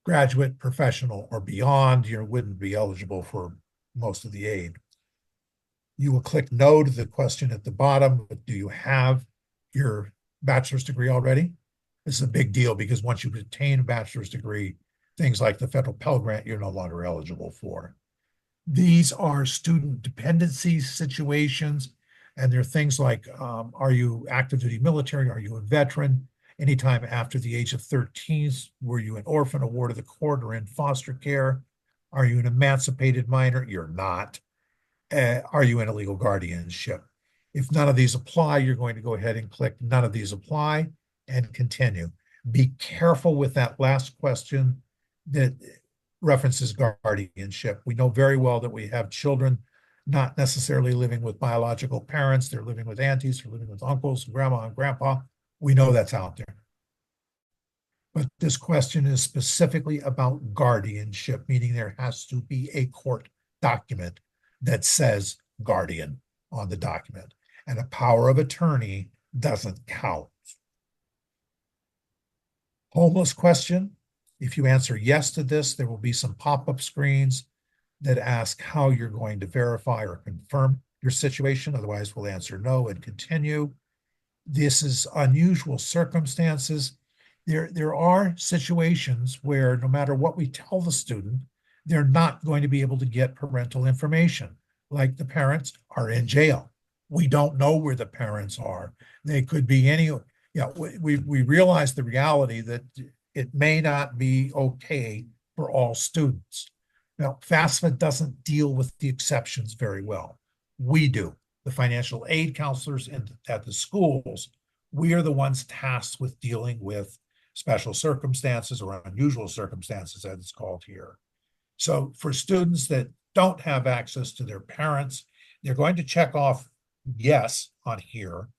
graduate, professional, or beyond. You wouldn't be eligible for most of the aid. You will click no to the question at the bottom, but do you have your bachelor's degree already? This is a big deal because once you obtain a bachelor's degree, things like the federal Pell Grant, you're no longer eligible for. These are student dependency situations, and they're things like, are you active duty military? Are you a veteran? Anytime after the age of 13, were you an orphan, a ward of the court, or in foster care? Are you an emancipated minor? You're not. Are you in a legal guardianship? If none of these apply, you're going to go ahead and click none of these apply and continue. Be careful with that last question that references guardianship. We know very well that we have children not necessarily living with biological parents. They're living with aunties, they're living with uncles, grandma and grandpa. We know that's out there. But this question is specifically about guardianship, meaning there has to be a court document that says guardian on the document, and a power of attorney doesn't count. Homeless question. If you answer yes to this, there will be some pop-up screens that ask how you're going to verify or confirm your situation. Otherwise, we'll answer no and continue. This is unusual circumstances. There are situations where no matter what we tell the student, they're not going to be able to get parental information. Like the parents are in jail. We don't know where the parents are. They could be any, we realize the reality that it may not be okay for all students. Now, FAFSA doesn't deal with the exceptions very well. We do. The financial aid counselors at the schools, we are the ones tasked with dealing with special circumstances or unusual circumstances, as it's called here. So for students that don't have access to their parents, they're going to check off yes on here.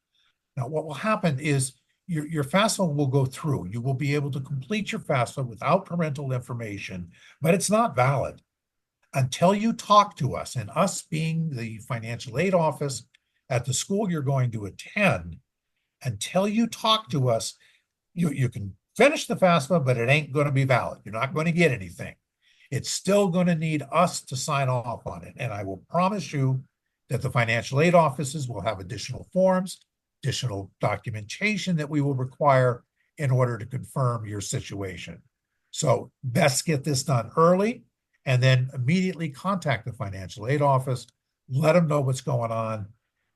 Now, what will happen is your FAFSA will go through. You will be able to complete your FAFSA without parental information, but it's not valid until you talk to us. And us being the financial aid office at the school you're going to attend, until you talk to us, you can finish the FAFSA, but it ain't going to be valid. You're not going to get anything. It's still going to need us to sign off on it. And I will promise you that the financial aid offices will have additional forms, additional documentation that we will require in order to confirm your situation. So best get this done early and then immediately contact the financial aid office, let them know what's going on,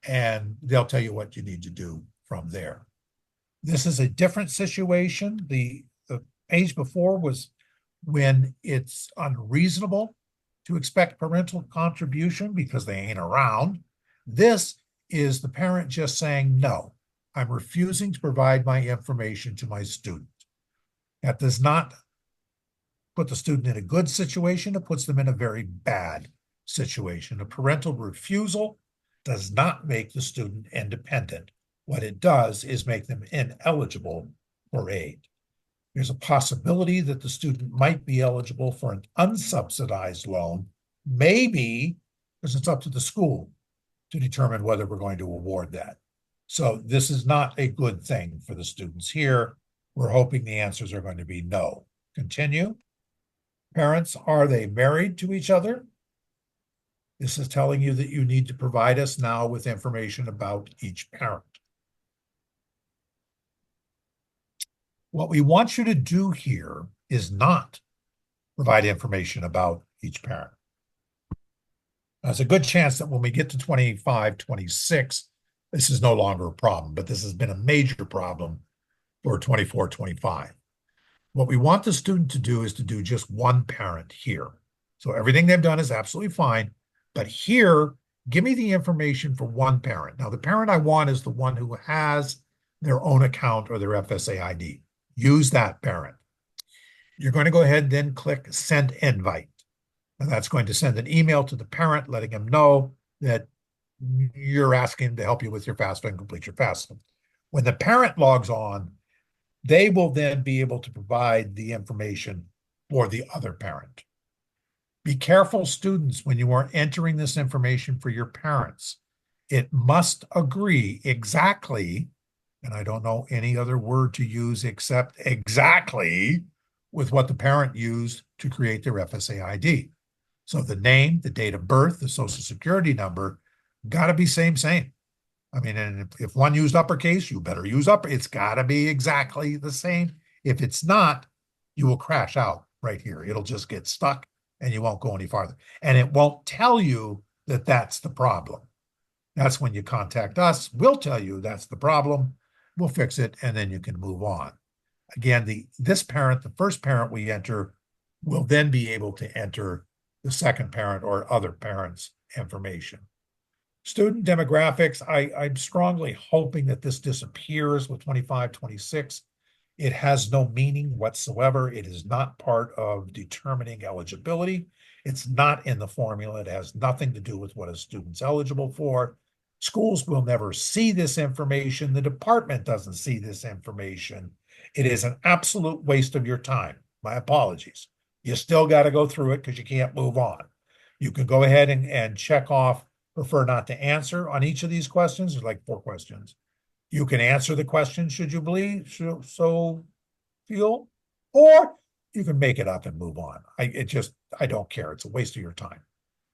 and they'll tell you what you need to do from there. This is a different situation. The page before was when it's unreasonable to expect parental contribution because they ain't around. This is the parent just saying, no, I'm refusing to provide my information to my student. That does not put the student in a good situation. It puts them in a very bad situation. A parental refusal does not make the student independent. What it does is make them ineligible for aid. There's a possibility that the student might be eligible for an unsubsidized loan, maybe because it's up to the school to determine whether we're going to award that. So this is not a good thing for the students here. We're hoping the answers are going to be no. Continue. Parents, are they married to each other? This is telling you that you need to provide us now with information about each parent. What we want you to do here is not provide information about each parent. There's a good chance that when we get to 25, 26, this is no longer a problem, but this has been a major problem for 24, 25. What we want the student to do is to do just one parent here. So everything they've done is absolutely fine, but here, give me the information for one parent. Now, the parent I want is the one who has their own account or their FSA ID. Use that parent. You're going to go ahead and then click Send Invite. And that's going to send an email to the parent letting them know that you're asking to help you with your FAFSA and complete your FAFSA. When the parent logs on, they will then be able to provide the information for the other parent. Be careful, students, when you are entering this information for your parents. It must agree exactly, and I don't know any other word to use except exactly, with what the parent used to create their FSA ID. So the name, the date of birth, the social security number, got to be same. I mean, and if one used uppercase, you better use upper. It's got to be exactly the same. If it's not, you will crash out right here. It'll just get stuck and you won't go any farther. And it won't tell you that that's the problem. That's when you contact us. We'll tell you that's the problem. We'll fix it, and then you can move on. Again, this parent, the first parent we enter, will then be able to enter the second parent or other parents' information. Student demographics, I'm strongly hoping that this disappears with 25, 26. It has no meaning whatsoever. It is not part of determining eligibility. It's not in the formula. It has nothing to do with what a student's eligible for. Schools will never see this information. The department doesn't see this information. It is an absolute waste of your time. My apologies. You still got to go through it because you can't move on. You can go ahead and check off prefer not to answer on each of these questions. There's like 4 questions. You can answer the question should you believe so feel, or you can make it up and move on. I don't care. It's a waste of your time.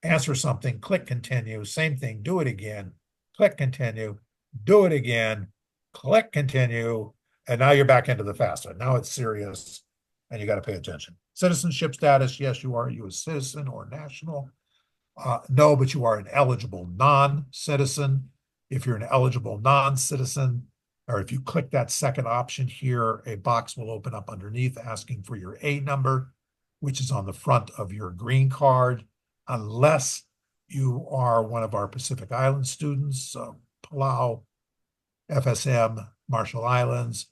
Answer something, click continue, same thing, do it again, click continue, do it again, click continue, and now you're back into the FAFSA. Now it's serious. and you got to pay attention. Citizenship status, yes, you are a U.S. citizen or national. No, but you are an eligible non-citizen. If you're an eligible non-citizen, or if you click that second option here, a box will open up underneath asking for your A number, which is on the front of your green card, unless you are one of our Pacific Island students, Palau, FSM, Marshall Islands.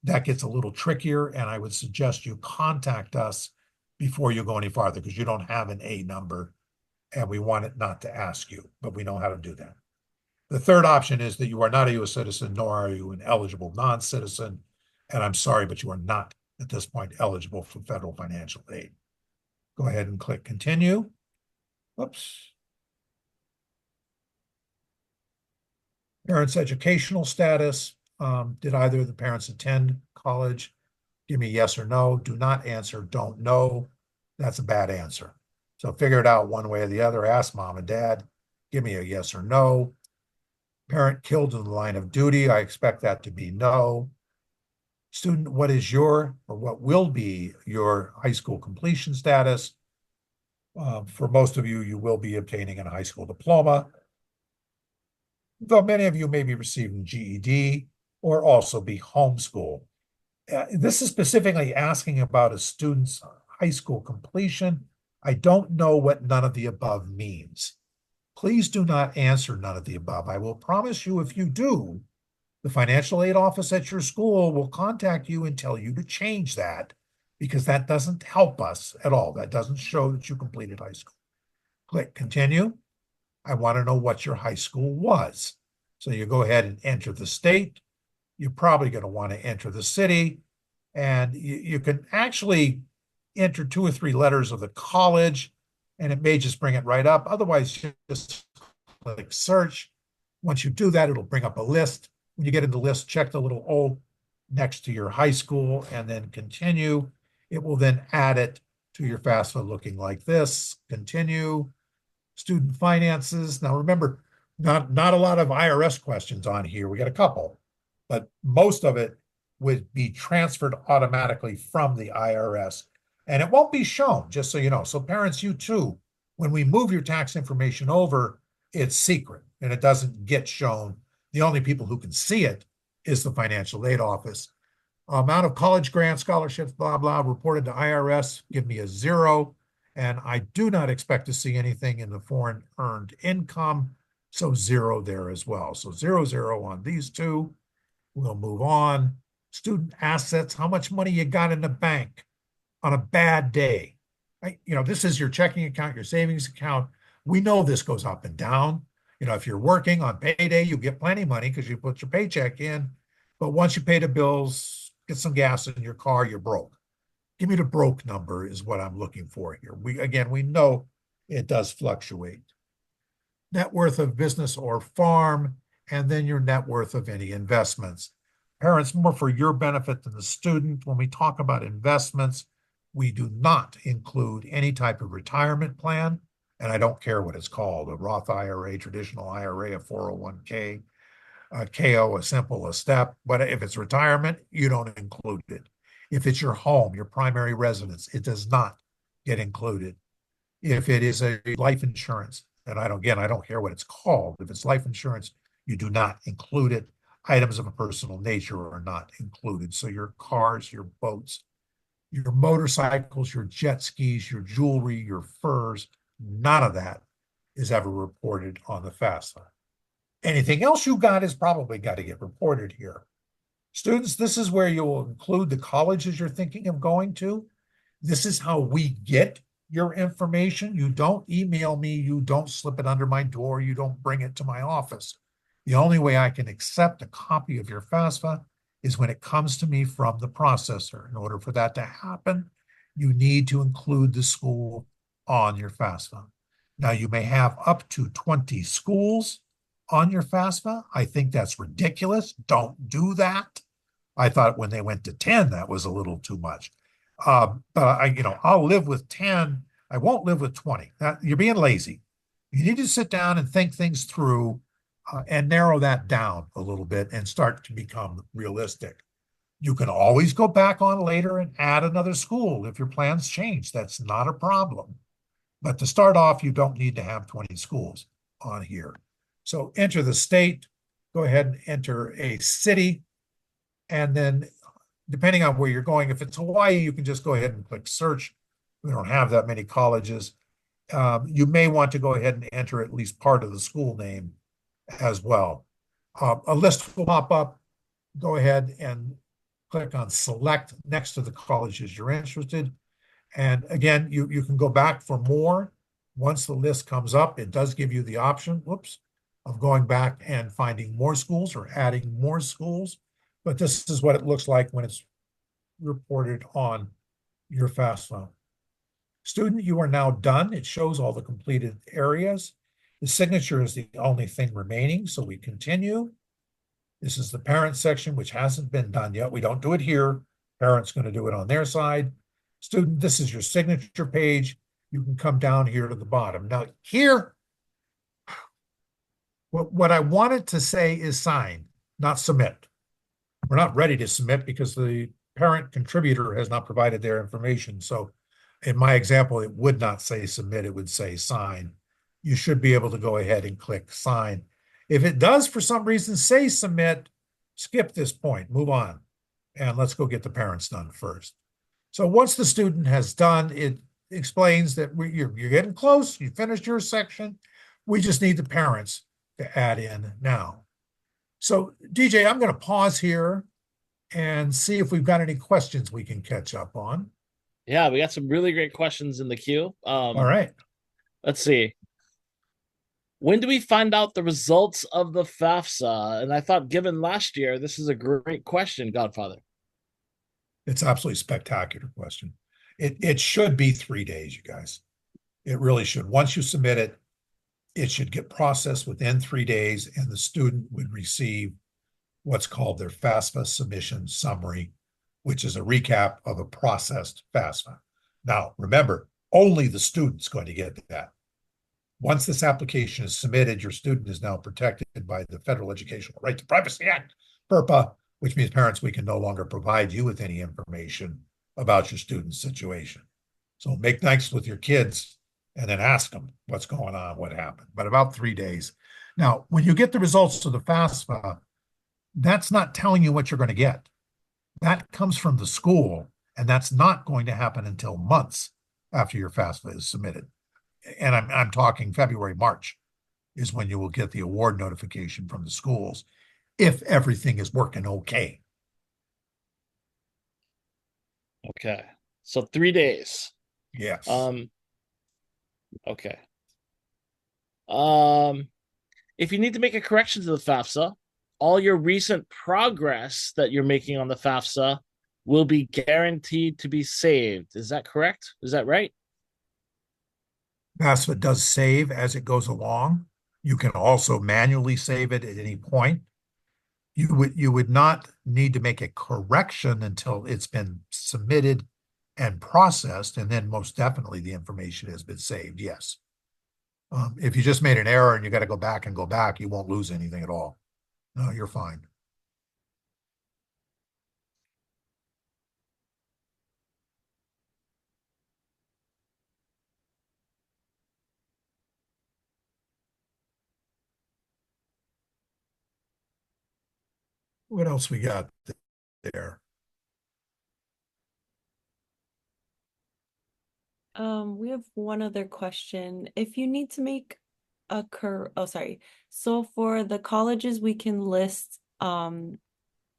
That gets a little trickier, and I would suggest you contact us before you go any farther because you don't have an A number and we want it not to ask you, but we know how to do that. The third option is that you are not a U.S. citizen, nor are you an eligible non-citizen. And I'm sorry, but you are not at this point eligible for federal financial aid. Go ahead and click continue. Whoops. Parents' educational status. Did either of the parents attend college? Give me yes or no. Do not answer, don't know. That's a bad answer. So figure it out one way or the other. Ask mom and dad. Give me a yes or no. Parent killed in the line of duty. I expect that to be no. Student, what is your, or what will be your high school completion status? For most of you, you will be obtaining a high school diploma, though many of you may be receiving GED or also be homeschooled. This is specifically asking about a student's high school completion. I don't know what none of the above means. Please do not answer none of the above. I will promise you if you do, the financial aid office at your school will contact you and tell you to change that because that doesn't help us at all. That doesn't show that you completed high school. Click continue. I want to know what your high school was. So you go ahead and enter the state. You're probably going to want to enter the city, and you can actually enter 2 or 3 letters of the college, and it may just bring it right up. Otherwise, just click search. Once you do that, it'll bring up a list. When you get in the list, check the little O next to your high school and then continue. It will then add it to your FAFSA looking like this. Continue. Student finances. Now remember, not a lot of IRS questions on here. We got a couple, but most of it would be transferred automatically from the IRS, and it won't be shown, just so you know. So parents, you too, when we move your tax information over, it's secret and it doesn't get shown. The only people who can see it is the financial aid office. Amount of college grants, scholarships, blah, blah, reported to IRS, give me a 0. And I do not expect to see anything in the foreign earned income. So 0 there as well. So 0, 0 on these two. We'll move on. Student assets, how much money you got in the bank on a bad day? This is your checking account, your savings account. We know this goes up and down. If you're working on payday, you get plenty of money because you put your paycheck in. But once you pay the bills, get some gas in your car, you're broke. Give me the broke number is what I'm looking for here. We know it does fluctuate. Net worth of business or farm, and then your net worth of any investments. Parents, more for your benefit than the student. When we talk about investments, we do not include any type of retirement plan, and I don't care what it's called, a Roth IRA, traditional IRA, a 401k, a KO, a simple, a step. But if it's retirement, you don't include it. If it's your home, your primary residence, it does not get included. If it is a life insurance, and I don't care what it's called. If it's life insurance, you do not include it. Items of a personal nature are not included. So your cars, your boats, your motorcycles, your jet skis, your jewelry, your furs, none of that is ever reported on the FAFSA. Anything else you got is probably got to get reported here. Students, this is where you will include the colleges you're thinking of going to. This is how we get your information. You don't email me. You don't slip it under my door. You don't bring it to my office. The only way I can accept a copy of your FAFSA is when it comes to me from the processor. In order for that to happen, you need to include the school on your FAFSA. Now, you may have up to 20 schools on your FAFSA. I think that's ridiculous. Don't do that. I thought when they went to 10, that was a little too much. But I'll live with 10. I won't live with 20. You're being lazy. You need to sit down and think things through and narrow that down a little bit and start to become realistic. You can always go back on later and add another school if your plans change. That's not a problem. But to start off, you don't need to have 20 schools on here. So enter the state, go ahead and enter a city, and then depending on where you're going, if it's Hawaii, you can just go ahead and click search. We don't have that many colleges. You may want to go ahead and enter at least part of the school name as well. A list will pop up. Go ahead and click on select next to the colleges you're interested. And again, you can go back for more. Once the list comes up, it does give you the option, whoops, of going back and finding more schools or adding more schools. But this is what it looks like when it's reported on your FAFSA. Student, you are now done. It shows all the completed areas. The signature is the only thing remaining, so we continue. This is the parent section, which hasn't been done yet. We don't do it here. Parent's going to do it on their side. Student, this is your signature page. You can come down here to the bottom. Now, here, what I wanted to say is sign, not submit. We're not ready to submit because the parent contributor has not provided their information. So in my example, it would not say submit, it would say sign. You should be able to go ahead and click sign. If it does for some reason say submit, skip this point, move on, and let's go get the parents done first. So once the student has done, it explains that you're getting close, you finished your section. We just need the parents to add in now. So DJ, I'm going to pause here and see if we've got any questions we can catch up on. Yeah, we got some really great questions in the queue. All right. Let's see. When do we find out the results of the FAFSA? And I thought, given last year, this is a great question, Godfather. It's absolutely spectacular question. It should be 3 days, you guys. It really should. Once you submit it, it should get processed within 3 days, and the student would receive what's called their FAFSA submission summary, which is a recap of a processed FAFSA. Now, remember, only the student's going to get that. Once this application is submitted, your student is now protected by the Federal Educational Right to Privacy Act, FERPA, which means parents, we can no longer provide you with any information about your student's situation. So make nice with your kids and then ask them what's going on, what happened. But about 3 days. Now, when you get the results of the FAFSA, that's not telling you what you're going to get. That comes from the school, and that's not going to happen until months after your FAFSA is submitted. And I'm talking February, March is when you will get the award notification from the schools if everything is working okay. Okay. So 3 days. Yes. Okay. If you need to make a correction to the FAFSA, all your recent progress that you're making on the FAFSA will be guaranteed to be saved. Is that correct? Is that right? FAFSA does save as it goes along. You can also manually save it at any point. You would not need to make a correction until it's been submitted and processed, and then most definitely the information has been saved. Yes. If you just made an error and you got to go back and go back, you won't lose anything at all. No, you're fine. What else we got there? We have one other question. If you need to make a oh, sorry. So for the colleges we can list,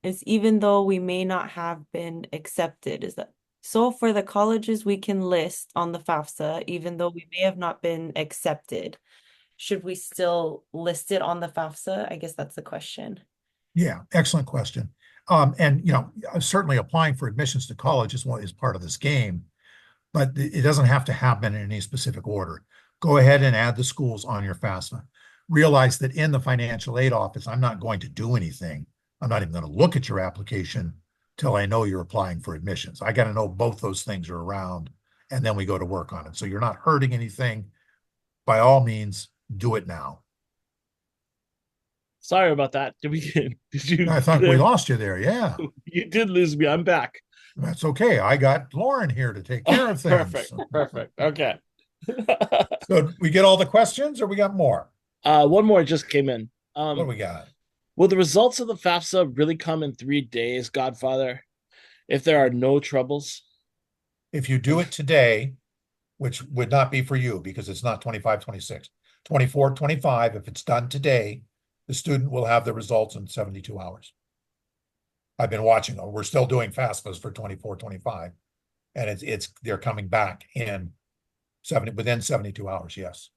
is even though we may not have been accepted, is that so for the colleges we can list on the FAFSA, even though we may have not been accepted, should we still list it on the FAFSA? I guess that's the question. Yeah, excellent question. And certainly applying for admissions to college is part of this game, but it doesn't have to happen in any specific order. Go ahead and add the schools on your FAFSA. Realize that in the financial aid office, I'm not going to do anything. I'm not even going to look at your application till I know you're applying for admissions. I got to know both those things are around, and then we go to work on it. So you're not hurting anything. By all means, do it now. Sorry about that. Did you I thought we there? lost you there. Yeah, You did lose me. I'm back. that's okay. I got Lauren here to take care Oh, of things. perfect. Perfect. Okay. So we get all the questions or we got more? One more just came in. What do we got? Will the results of the FAFSA really come in 3 days, Godfather, if there are no troubles? If you do it today, which would not be for you because it's not 25, 26, 24, 25, if it's done today, the student will have the results in 72 hours. I've been watching them. We're still doing FAFSAs for 24, 25, and they're coming back in within 72 hours. Yes.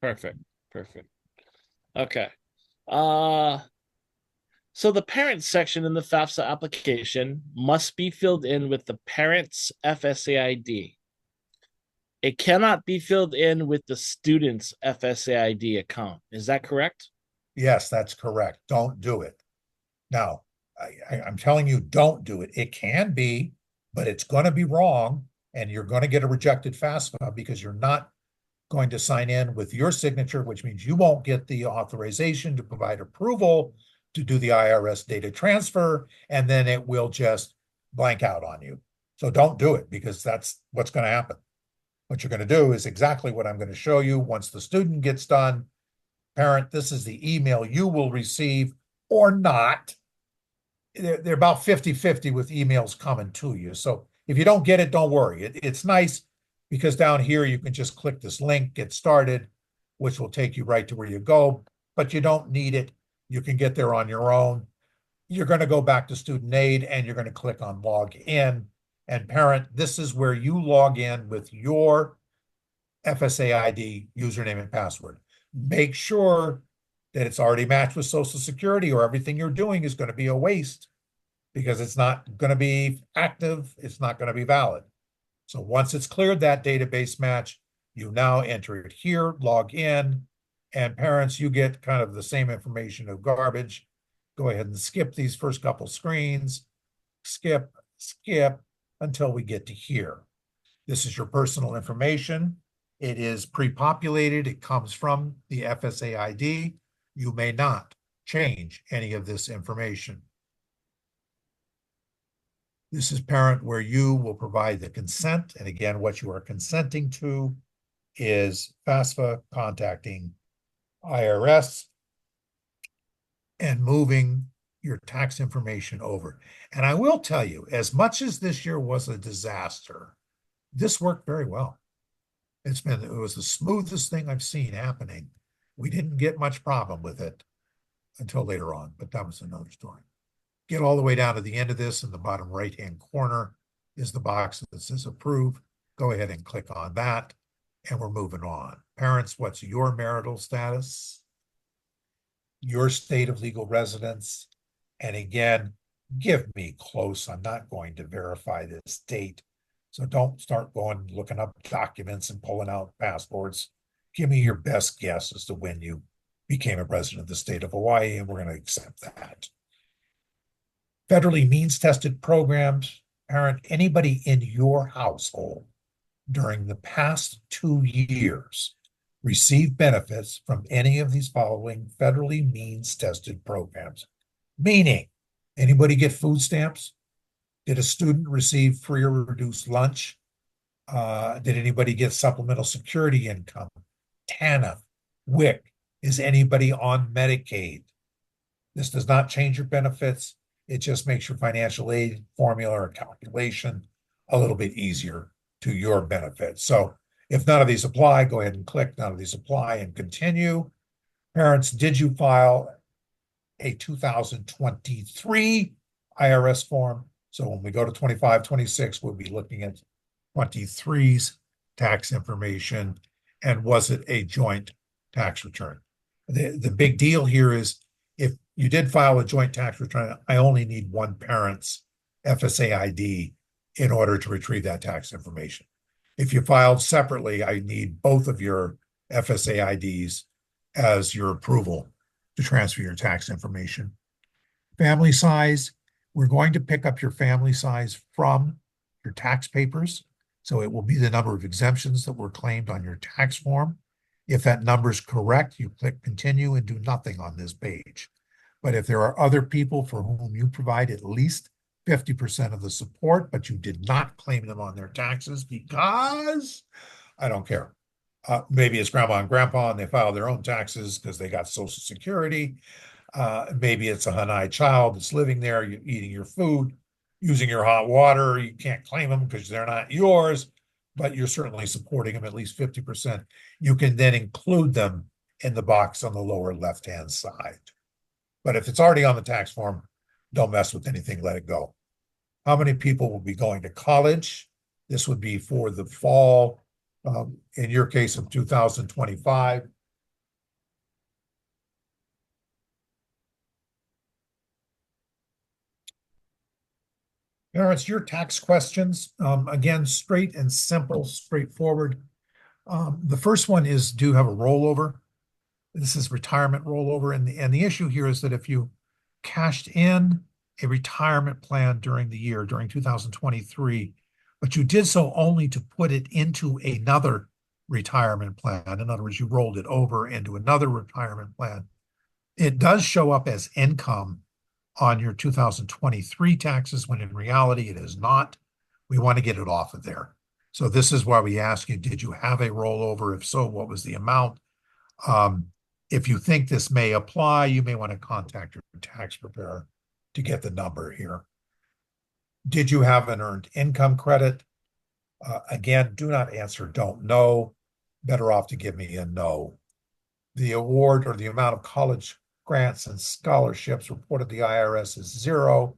Perfect. Perfect. Okay. Uh, so the parent section in the FAFSA application must be filled in with the parent's FSA ID. It cannot be filled in with the student's FSA ID account. Is that correct? Yes, that's correct. Don't do it. Now, I'm telling you, don't do it. It can be, but it's going to be wrong, and you're going to get a rejected FAFSA because you're not going to sign in with your signature, which means you won't get the authorization to provide approval to do the IRS data transfer, and then it will just blank out on you. So don't do it because that's what's going to happen. What you're going to do is exactly what I'm going to show you. Once the student gets done, parent, this is the email you will receive or not. They're about 50-50 with emails coming to you. So if you don't get it, don't worry. It's nice because down here you can just click this link, get started, which will take you right to where you go, but you don't need it. You can get there on your own. You're going to go back to student aid and you're going to click on log in. And parent, this is where you log in with your FSA ID, username, and password. Make sure that it's already matched with Social Security or everything you're doing is going to be a waste because it's not going to be active. It's not going to be valid. So once it's cleared that database match, you now enter it here, log in, and parents, you get kind of the same information of garbage. Go ahead and skip these first couple screens, skip, skip until we get to here. This is your personal information. It is pre-populated. It comes from the FSA ID. You may not change any of this information. This is parent where you will provide the consent. And again, what you are consenting to is FAFSA contacting IRS and moving your tax information over. And I will tell you, as much as this year was a disaster, this worked very well. It was the smoothest thing I've seen happening. We didn't get much problem with it until later on, but that was another story. Get all the way down to the end of this in the bottom right-hand corner is the box that says approve. Go ahead and click on that, and we're moving on. Parents, what's your marital status? Your state of legal residence? And again, give me close. I'm not going to verify this date. So don't start going looking up documents and pulling out passports. Give me your best guess as to when you became a resident of the state of Hawaii, and we're going to accept that. Federally means tested programs. Parent, anybody in your household during the past 2 years receive benefits from any of these following federally means tested programs. Meaning, anybody get food stamps? Did a student receive free or reduced lunch? Did anybody get supplemental security income? TANF, WIC. Is anybody on Medicaid? This does not change your benefits. It just makes your financial aid formula or calculation a little bit easier to your benefit. So if none of these apply, go ahead and click none of these apply and continue. Parents, did you file a 2023 IRS form? So when we go to 25, 26, we'll be looking at 23's tax information. And was it a joint tax return? The big deal here is if you did file a joint tax return, I only need one parent's FSA ID in order to retrieve that tax information. If you filed separately, I need both of your FSA IDs as your approval to transfer your tax information. Family size, we're going to pick up your family size from your tax papers. So it will be the number of exemptions that were claimed on your tax form. If that number is correct, you click continue and do nothing on this page. But if there are other people for whom you provide at least 50% of the support, but you did not claim them on their taxes because I don't care. Maybe it's grandma and grandpa and they file their own taxes because they got Social Security. Maybe it's a Hanai child that's living there, you're eating your food, using your hot water. You can't claim them because they're not yours, but you're certainly supporting them at least 50%. You can then include them in the box on the lower left-hand side. But if it's already on the tax form, don't mess with anything, let it go. How many people will be going to college? This would be for the fall, in your case of 2025. Parents, your tax questions, again, straight and simple, straightforward. The first one is, do you have a rollover? This is retirement rollover. And the issue here is that if you cashed in a retirement plan during the year, during 2023, but you did so only to put it into another retirement plan. In other words, you rolled it over into another retirement plan. It does show up as income on your 2023 taxes when in reality it is not. We want to get it off of there. So this is why we ask you, did you have a rollover? If so, what was the amount? If you think this may apply, you may want to contact your tax preparer to get the number here. Did you have an earned income credit? Again, do not answer don't know. Better off to give me a no. The award or the amount of college grants and scholarships reported to the IRS is zero.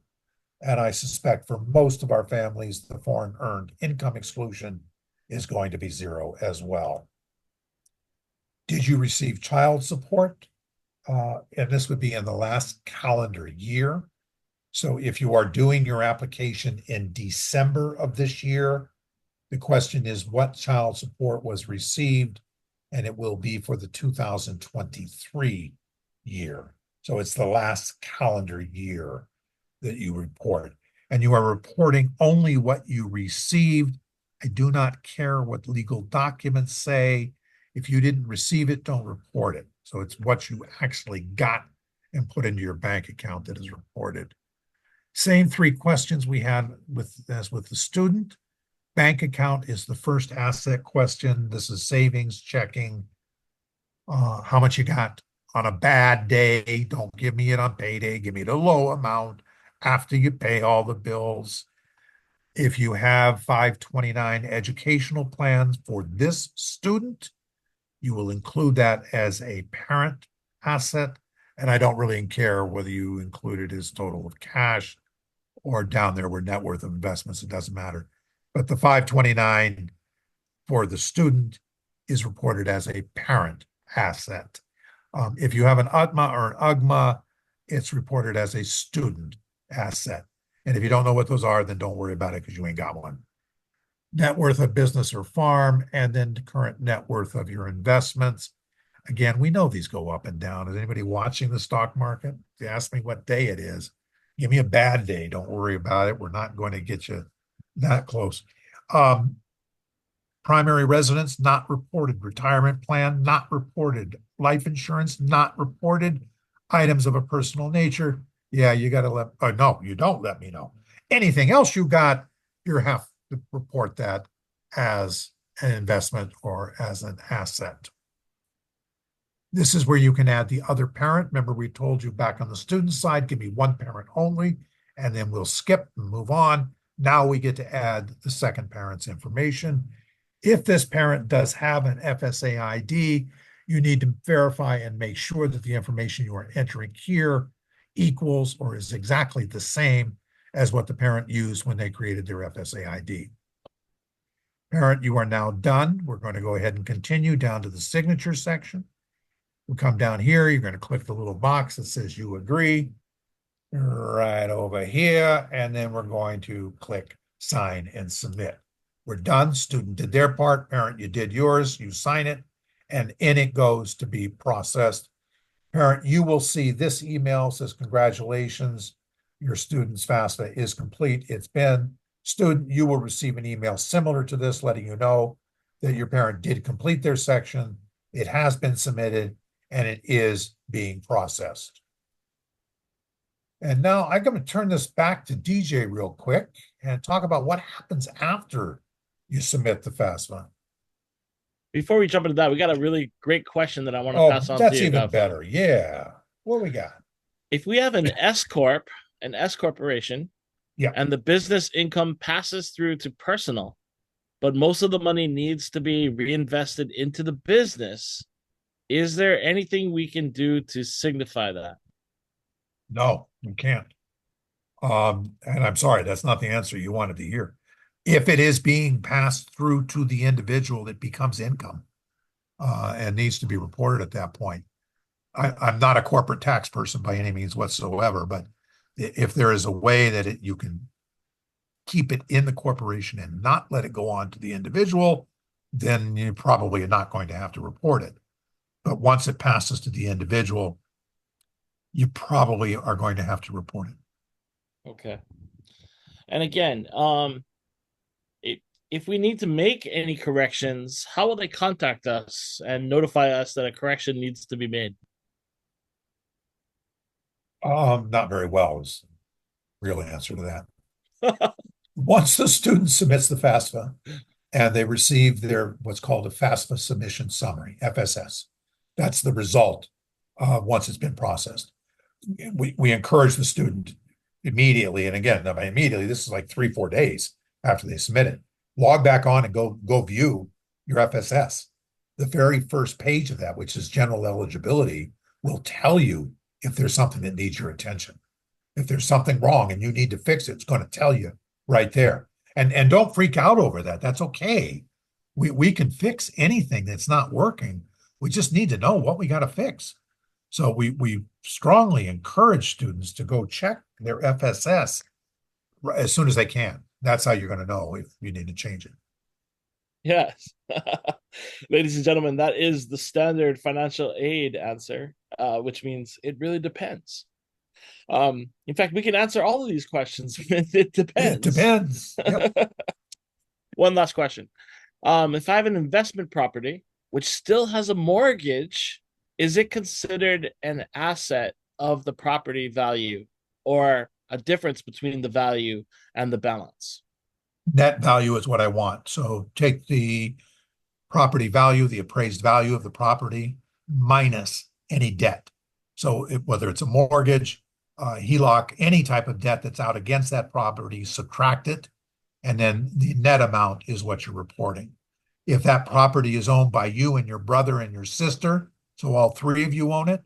And I suspect for most of our families, the foreign earned income exclusion is going to be zero as well. Did you receive child support? And this would be in the last calendar year. So if you are doing your application in December of this year, the question is what child support was received, and it will be for the 2023 year. So it's the last calendar year that you report. And you are reporting only what you received. I do not care what legal documents say. If you didn't receive it, don't report it. So it's what you actually got and put into your bank account that is reported. Same three questions we had as with the student. Bank account is the first asset question. This is savings, checking, how much you got on a bad day. Don't give me it on payday. Give me the low amount after you pay all the bills. If you have 529 educational plans for this student, you will include that as a parent asset. And I don't really care whether you include it as total of cash or down there where net worth of investments, it doesn't matter. But the 529 for the student is reported as a parent asset. If you have an UTMA or an UGMA, it's reported as a student asset. And if you don't know what those are, then don't worry about it because you ain't got one. Net worth of business or farm, and then the current net worth of your investments. Again, we know these go up and down. Is anybody watching the stock market? If you ask me what day it is, give me a bad day. Don't worry about it. We're not going to get you that close. Primary residence, not reported. Retirement plan, not reported. Life insurance, not reported. Items of a personal nature. Yeah, you got to no, you don't let me know. Anything else you got, you have to report that as an investment or as an asset. This is where you can add the other parent. Remember, we told you back on the student side, give me one parent only, and then we'll skip and move on. Now we get to add the second parent's information. If this parent does have an FSA ID, you need to verify and make sure that the information you are entering here equals or is exactly the same as what the parent used when they created their FSA ID. Parent, you are now done. We're going to go ahead and continue down to the signature section. We'll come down here. You're going to click the little box that says you agree right over here. And then we're going to click sign and submit. We're done. Student did their part. Parent, you did yours. You sign it. And in it goes to be processed. Parent, you will see this email says, congratulations, your student's FAFSA is complete. It's been. Student, you will receive an email similar to this letting you know that your parent did complete their section. It has been submitted and it is being processed. And now I'm going to turn this back to DJ real quick and talk about what happens after you submit the FAFSA. Before we jump into that, we got a really great question that I want to Oh, pass on to that's you, even Godfather. better. Yeah. What we got? If we have an S corp, an S corporation, Yeah. and the business income passes through to personal, but most of the money needs to be reinvested into the business, is there anything we can do to signify that? No, we can't. And I'm sorry, that's not the answer you wanted to hear. If it is being passed through to the individual, it becomes income, and needs to be reported at that point. I'm not a corporate tax person by any means whatsoever, but if there is a way that you can keep it in the corporation and not let it go on to the individual, then you probably are not going to have to report it. But once it passes to the individual, you probably are going to have to report it. Okay. And again, if we need to make any corrections, how will they contact us and notify us that a correction needs to be made? Not very well is the real answer to that. Once the student submits the FAFSA and they receive their what's called a FAFSA submission summary, FSS, that's the result once it's been processed. We encourage the student immediately, and again, by immediately, this is like 3-4 days after they submit it. Log back on and go view your FSS. The very first page of that, which is general eligibility, will tell you if there's something that needs your attention. If there's something wrong and you need to fix it, it's going to tell you right there. And don't freak out over that. That's okay. We can fix anything that's not working. We just need to know what we got to fix. So we strongly encourage students to go check their FSS as soon as they can. That's how you're going to know if you need to change it. Yes. Ladies and gentlemen, that is the standard financial aid answer, which means it really depends. In fact, we can answer all of these questions. It It depends. depends. Yep. One last question. If I have an investment property which still has a mortgage, is it considered an asset of the property value or a difference between the value and the balance? Net value is what I want. So take the property value, the appraised value of the property, minus any debt. So whether it's a mortgage, HELOC, any type of debt that's out against that property, subtract it, and then the net amount is what you're reporting. If that property is owned by you and your brother and your sister, so all three of you own it,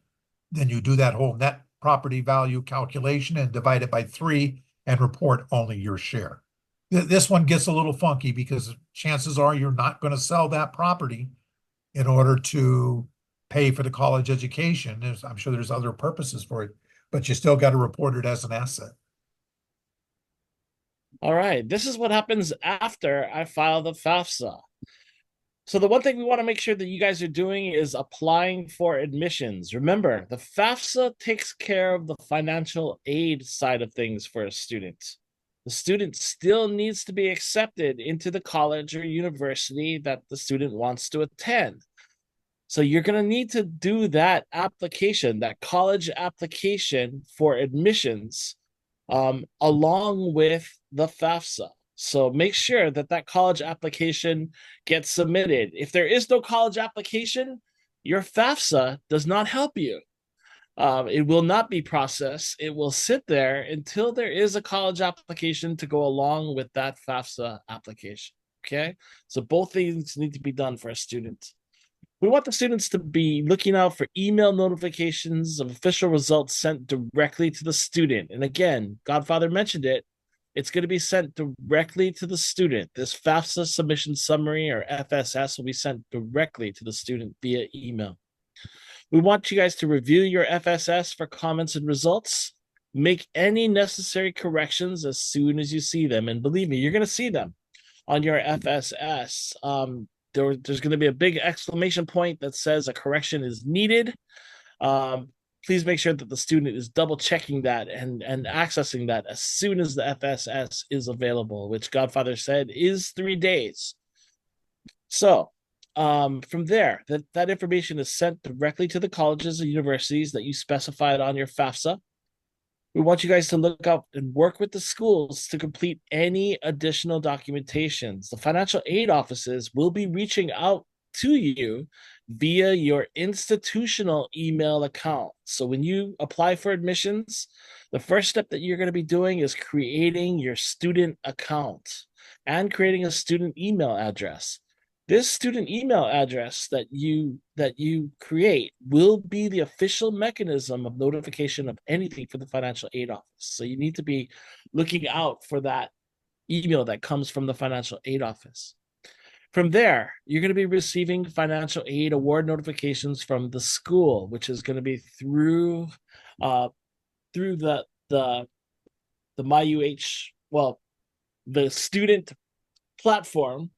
then you do that whole net property value calculation and divide it by 3 and report only your share. This one gets a little funky because chances are you're not going to sell that property in order to pay for the college education. I'm sure there's other purposes for it, but you still got to report it as an asset. All right, this is what happens after I file the FAFSA. So the one thing we want to make sure that you guys are doing is applying for admissions. Remember, the FAFSA takes care of the financial aid side of things for a student. The student still needs to be accepted into the college or university that the student wants to attend. So you're going to need to do that application, that college application for admissions, along with the FAFSA. So make sure that that college application gets submitted. If there is no college application, your FAFSA does not help you. It will not be processed. It will sit there until there is a college application to go along with that FAFSA application. Okay, so both things need to be done for a student. We want the students to be looking out for email notifications of official results sent directly to the student. And again, Godfather mentioned it. It's going to be sent directly to the student. This FAFSA submission summary or FSS will be sent directly to the student via email. We want you guys to review your FSS for comments and results. Make any necessary corrections as soon as you see them. And believe me, you're going to see them on your FSS. There's going to be a big exclamation point that says a correction is needed. Please make sure that the student is double checking that and accessing that as soon as the FSS is available, which Godfather said is 3 days. So from there, that information is sent directly to the colleges and universities that you specified on your FAFSA. We want you guys to look up and work with the schools to complete any additional documentations. The financial aid offices will be reaching out to you via your institutional email account. So when you apply for admissions, the first step that you're going to be doing is creating your student account and creating a student email address. This student email address that you create will be the official mechanism of notification of anything for the financial aid office. So you need to be looking out for that email that comes from the financial aid office. From there, you're going to be receiving financial aid award notifications from the school, which is going to be through the MyUH, well, the student platform,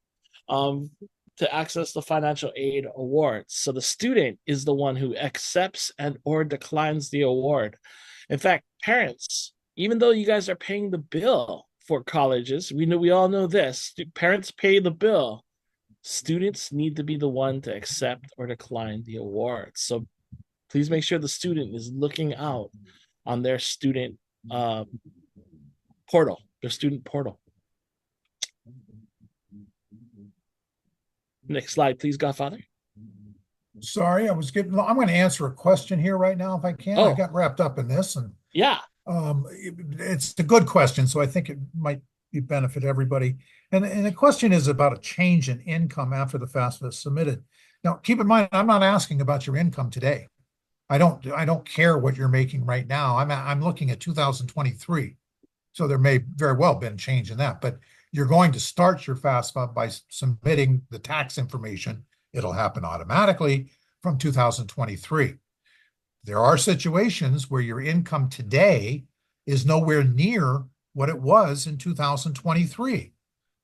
um, to access the financial aid awards. So the student is the one who accepts and or declines the award. In fact, parents, even though you guys are paying the bill for colleges, we all know this. Parents pay the bill. Students need to be the one to accept or decline the award. So please make sure the student is looking out on their student portal, their student portal. Next slide, please, Godfather. Sorry, I'm going to answer a question here right now if I can. I Oh, got wrapped up in this, and yeah. it's a good question, so I think it might benefit everybody. And the question is about a change in income after the FAFSA is submitted. Now, keep in mind, I'm not asking about your income today. I don't care what you're making right now. I'm looking at 2023. So there may very well have been a change in that, but you're going to start your FAFSA by submitting the tax information. It'll happen automatically from 2023. There are situations where your income today is nowhere near what it was in 2023.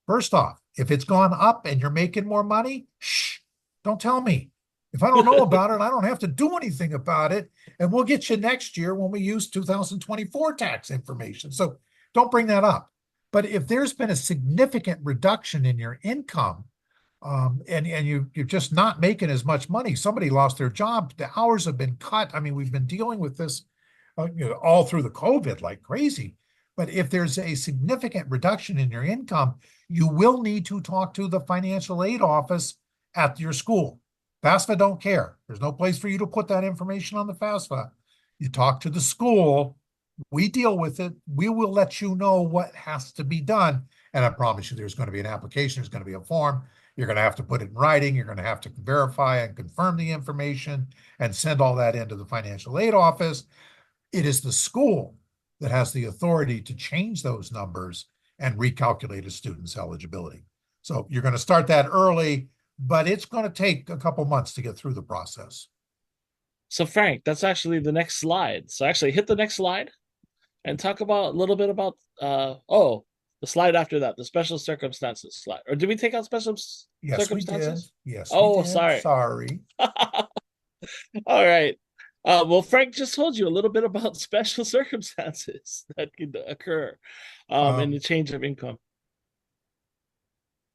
First off, if it's gone up and you're making more money, shh, don't tell me. If I don't know about it, I don't have to do anything about it. And we'll get you next year when we use 2024 tax information. So don't bring that up. But if there's been a significant reduction in your income, and you're just not making as much money, somebody lost their job, the hours have been cut. I mean, we've been dealing with this all through the COVID like crazy. But if there's a significant reduction in your income, you will need to talk to the financial aid office at your school. FAFSA don't care. There's no place for you to put that information on the FAFSA. You talk to the school. We deal with it. We will let you know what has to be done. And I promise you, there's going to be an application. There's going to be a form. You're going to have to put it in writing. You're going to have to verify and confirm the information and send all that into the financial aid office. It is the school that has the authority to change those numbers and recalculate a student's eligibility. So you're going to start that early, but it's going to take a couple months to get through the process. So Frank, that's actually the next slide. So actually hit the next slide and talk about a little bit about the slide after that, the special circumstances slide. Or did we take out special circumstances? Yes, we Oh, did. sorry. Sorry. All right. Well, Frank just told you a little bit about special circumstances that could occur in the change of income.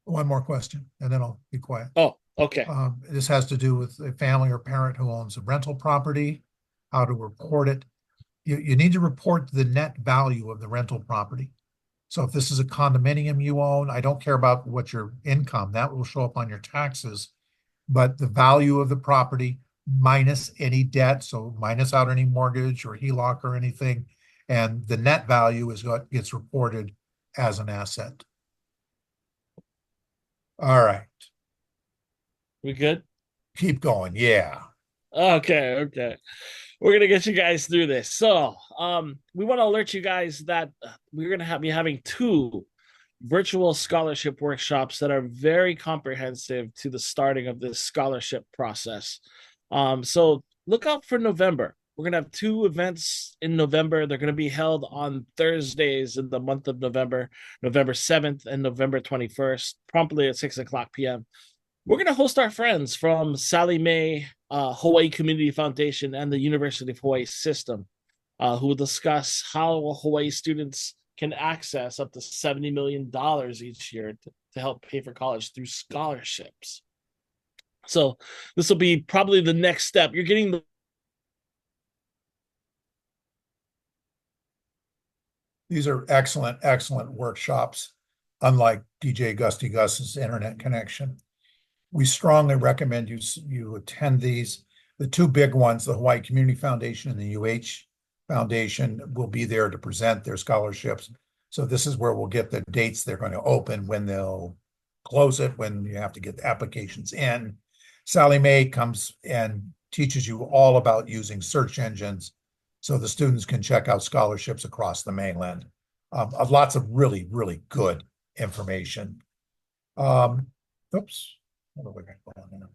One more question, and then I'll be quiet. Oh, okay. This has to do with a family or parent who owns a rental property, how to report it. You need to report the net value of the rental property. So if this is a condominium you own, I don't care about what your income, that will show up on your taxes, but the value of the property minus any debt, so minus out any mortgage or HELOC or anything, and the net value is what gets reported as an asset. All right. We good? Keep going. Yeah. Okay. We're gonna get you guys through this. So, we want to alert you guys that we're gonna be having two virtual scholarship workshops that are very comprehensive to the starting of this scholarship process. So look out for November. We're gonna have two events in November. They're gonna be held on Thursdays in the month of November, November 7th and November 21st, promptly at 6:00 p.m. We're going to host our friends from Sally Mae Hawaii Community Foundation and the University of Hawaii system, who will discuss how Hawaii students can access up to $70 million each year to help pay for college through scholarships. So this will be probably the next step. You're getting the These are excellent, excellent workshops, unlike DJ Gusty Gus's internet connection. We strongly recommend you attend these. The two big ones, the Hawaii Community Foundation and the UH Foundation, will be there to present their scholarships. So this is where we'll get the dates they're going to open, when they'll close it, when you have to get the applications in. Sally Mae comes and teaches you all about using search engines so the students can check out scholarships across the mainland. Lots of really, really good information. Oops. What do we got going on now?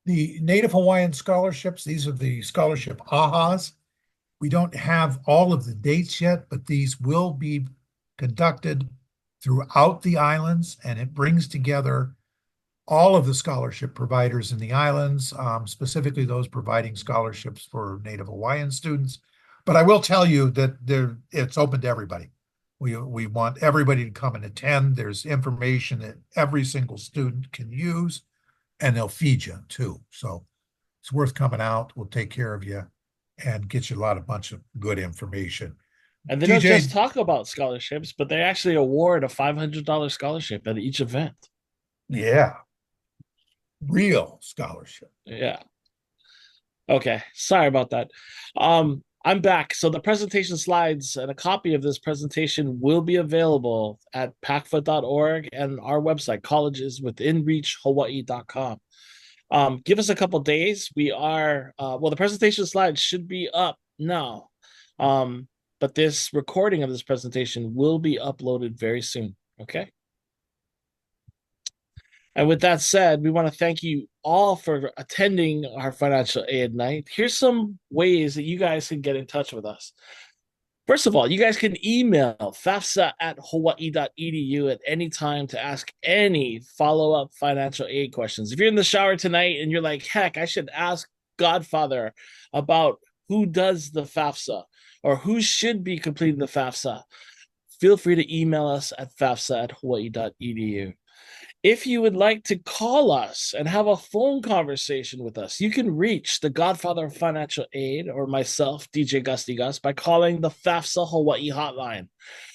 The Native Hawaiian scholarships, these are the scholarship AHAs. We don't have all of the dates yet, but these will be conducted throughout the islands, and it brings together all of the scholarship providers in the islands, specifically those providing scholarships for Native Hawaiian students. But I will tell you that it's open to everybody. We want everybody to come and attend. There's information that every single student can use, and they'll feed you too. So it's worth coming out. We'll take care of you and get you a bunch of good information. And they don't just talk about scholarships, but they actually award a $500 scholarship at each event. Yeah. Real scholarship. Yeah. Okay. Sorry about that. I'm back. So the presentation slides and a copy of this presentation will be available at pacfa.org and our website, collegeswithinreachhawaii.com. Give us a couple days. We are, the presentation slides should be up now. But this recording of this presentation will be uploaded very soon. Okay. And with that said, we want to thank you all for attending our financial aid night. Here's some ways that you guys can get in touch with us. First of all, you guys can email fafsa@hawaii.edu at any time to ask any follow-up financial aid questions. If you're in the shower tonight and you're like, heck, I should ask Godfather about who does the FAFSA or who should be completing the FAFSA, feel free to email us at fafsa@hawaii.edu. If you would like to call us and have a phone conversation with us, you can reach the Godfather of Financial Aid or myself, DJ Gusty Gus, by calling the FAFSA Hawaii hotline.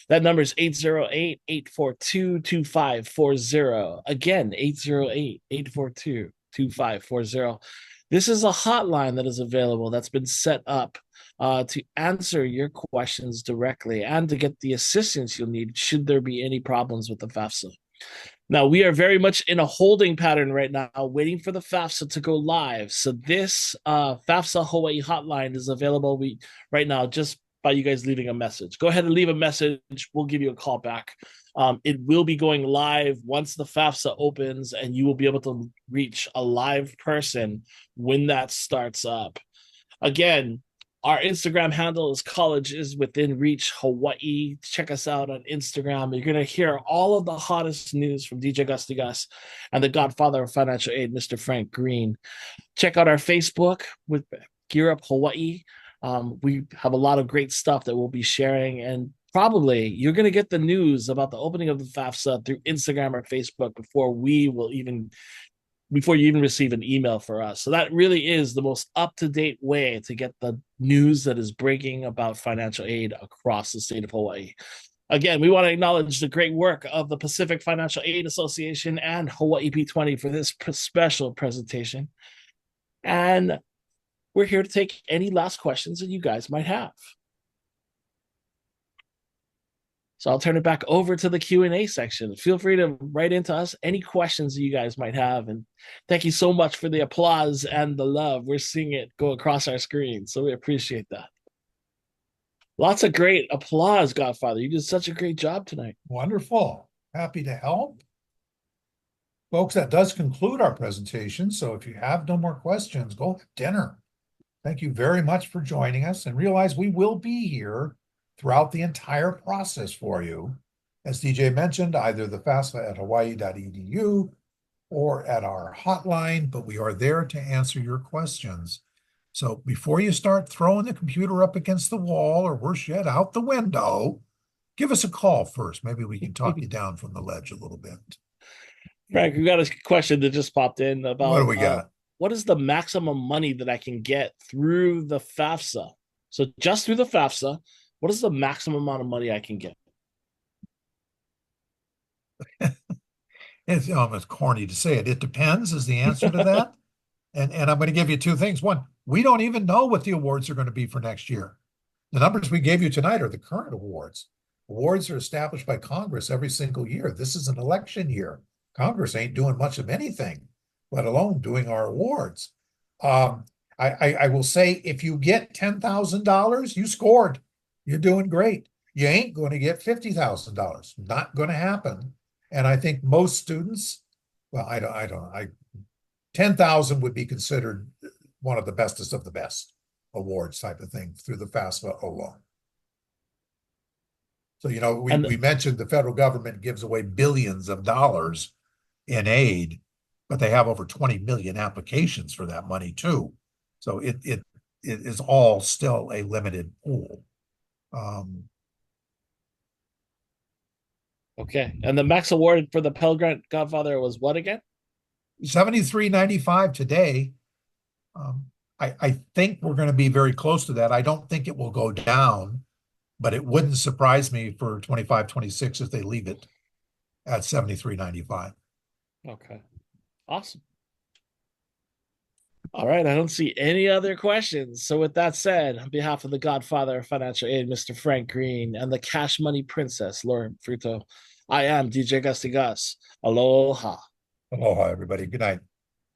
That number is 808-842-2540. Again, 808-842-2540. This is a hotline that is available that's been set up to answer your questions directly and to get the assistance you'll need should there be any problems with the FAFSA. Now, we are very much in a holding pattern right now, waiting for the FAFSA to go live. So this FAFSA Hawaii hotline is available right now just by you guys leaving a message. Go ahead and leave a message. We'll give you a call back. It will be going live once the FAFSA opens, and you will be able to reach a live person when that starts up. Again, our Instagram handle is College is Within Reach Hawaii. Check us out on Instagram. You're going to hear all of the hottest news from DJ Gusty Gus and the Godfather of Financial Aid, Mr. Frank Green. Check out our Facebook with Gear Up Hawaii. We have a lot of great stuff that we'll be sharing, and probably you're going to get the news about the opening of the FAFSA through Instagram or Facebook before you even receive an email for us. So that really is the most up-to-date way to get the news that is breaking about financial aid across the state of Hawaii. Again, we want to acknowledge the great work of the Pacific Financial Aid Association and Hawaii P20 for this special presentation. And we're here to take any last questions that you guys might have. So I'll turn it back over to the Q&A section. Feel free to write into us any questions that you guys might have. And thank you so much for the applause and the love. We're seeing it go across our screen, so we appreciate that. Lots of great applause, Godfather. You did such a great job tonight. Wonderful. Happy to help. Folks, that does conclude our presentation. So if you have no more questions, go have dinner. Thank you very much for joining us, and realize we will be here throughout the entire process for you. As DJ mentioned, either the FAFSA at hawaii.edu or at our hotline, but we are there to answer your questions. So before you start throwing the computer up against the wall, or worse yet, out the window, give us a call first. Maybe we can talk you down from the ledge a little bit. Frank, we got a question that just popped in about what do we got? What is the maximum money that I can get through the FAFSA? So just through the FAFSA, What is the maximum amount of money I can get? It's almost corny to say it. It depends is the answer to that. And I'm going to give you two things. One, we don't even know what the awards are going to be for next year. The numbers we gave you tonight are the current awards. Awards are established by Congress every single year. This is an election year. Congress ain't doing much of anything, let alone doing our awards. Um, I will say if you get $10,000, you scored. You're doing great. You ain't going to get $50,000. Not going to happen. And I think most students, well, I 10,000 would be considered one of the bestest of the best awards type of thing through the FAFSA alone. So, And we mentioned the federal government gives away billions of dollars in aid, but they have over 20 million applications for that money too. So it is all still a limited pool. okay, and the max awarded for the Pell Grant Godfather was what again? 73.95 today. Um, I think we're going to be very close to that. I don't think it will go down, but it wouldn't surprise me for 25, 26 if they leave it at 73.95. Okay, awesome. All right, I don't see any other questions. So, with that said, on behalf of the Godfather of Financial Aid, Mr. Frank Green, and the Cash Money Princess, Lauren Fruto, I am DJ Gusty Gus. Aloha. Aloha, everybody. Good night.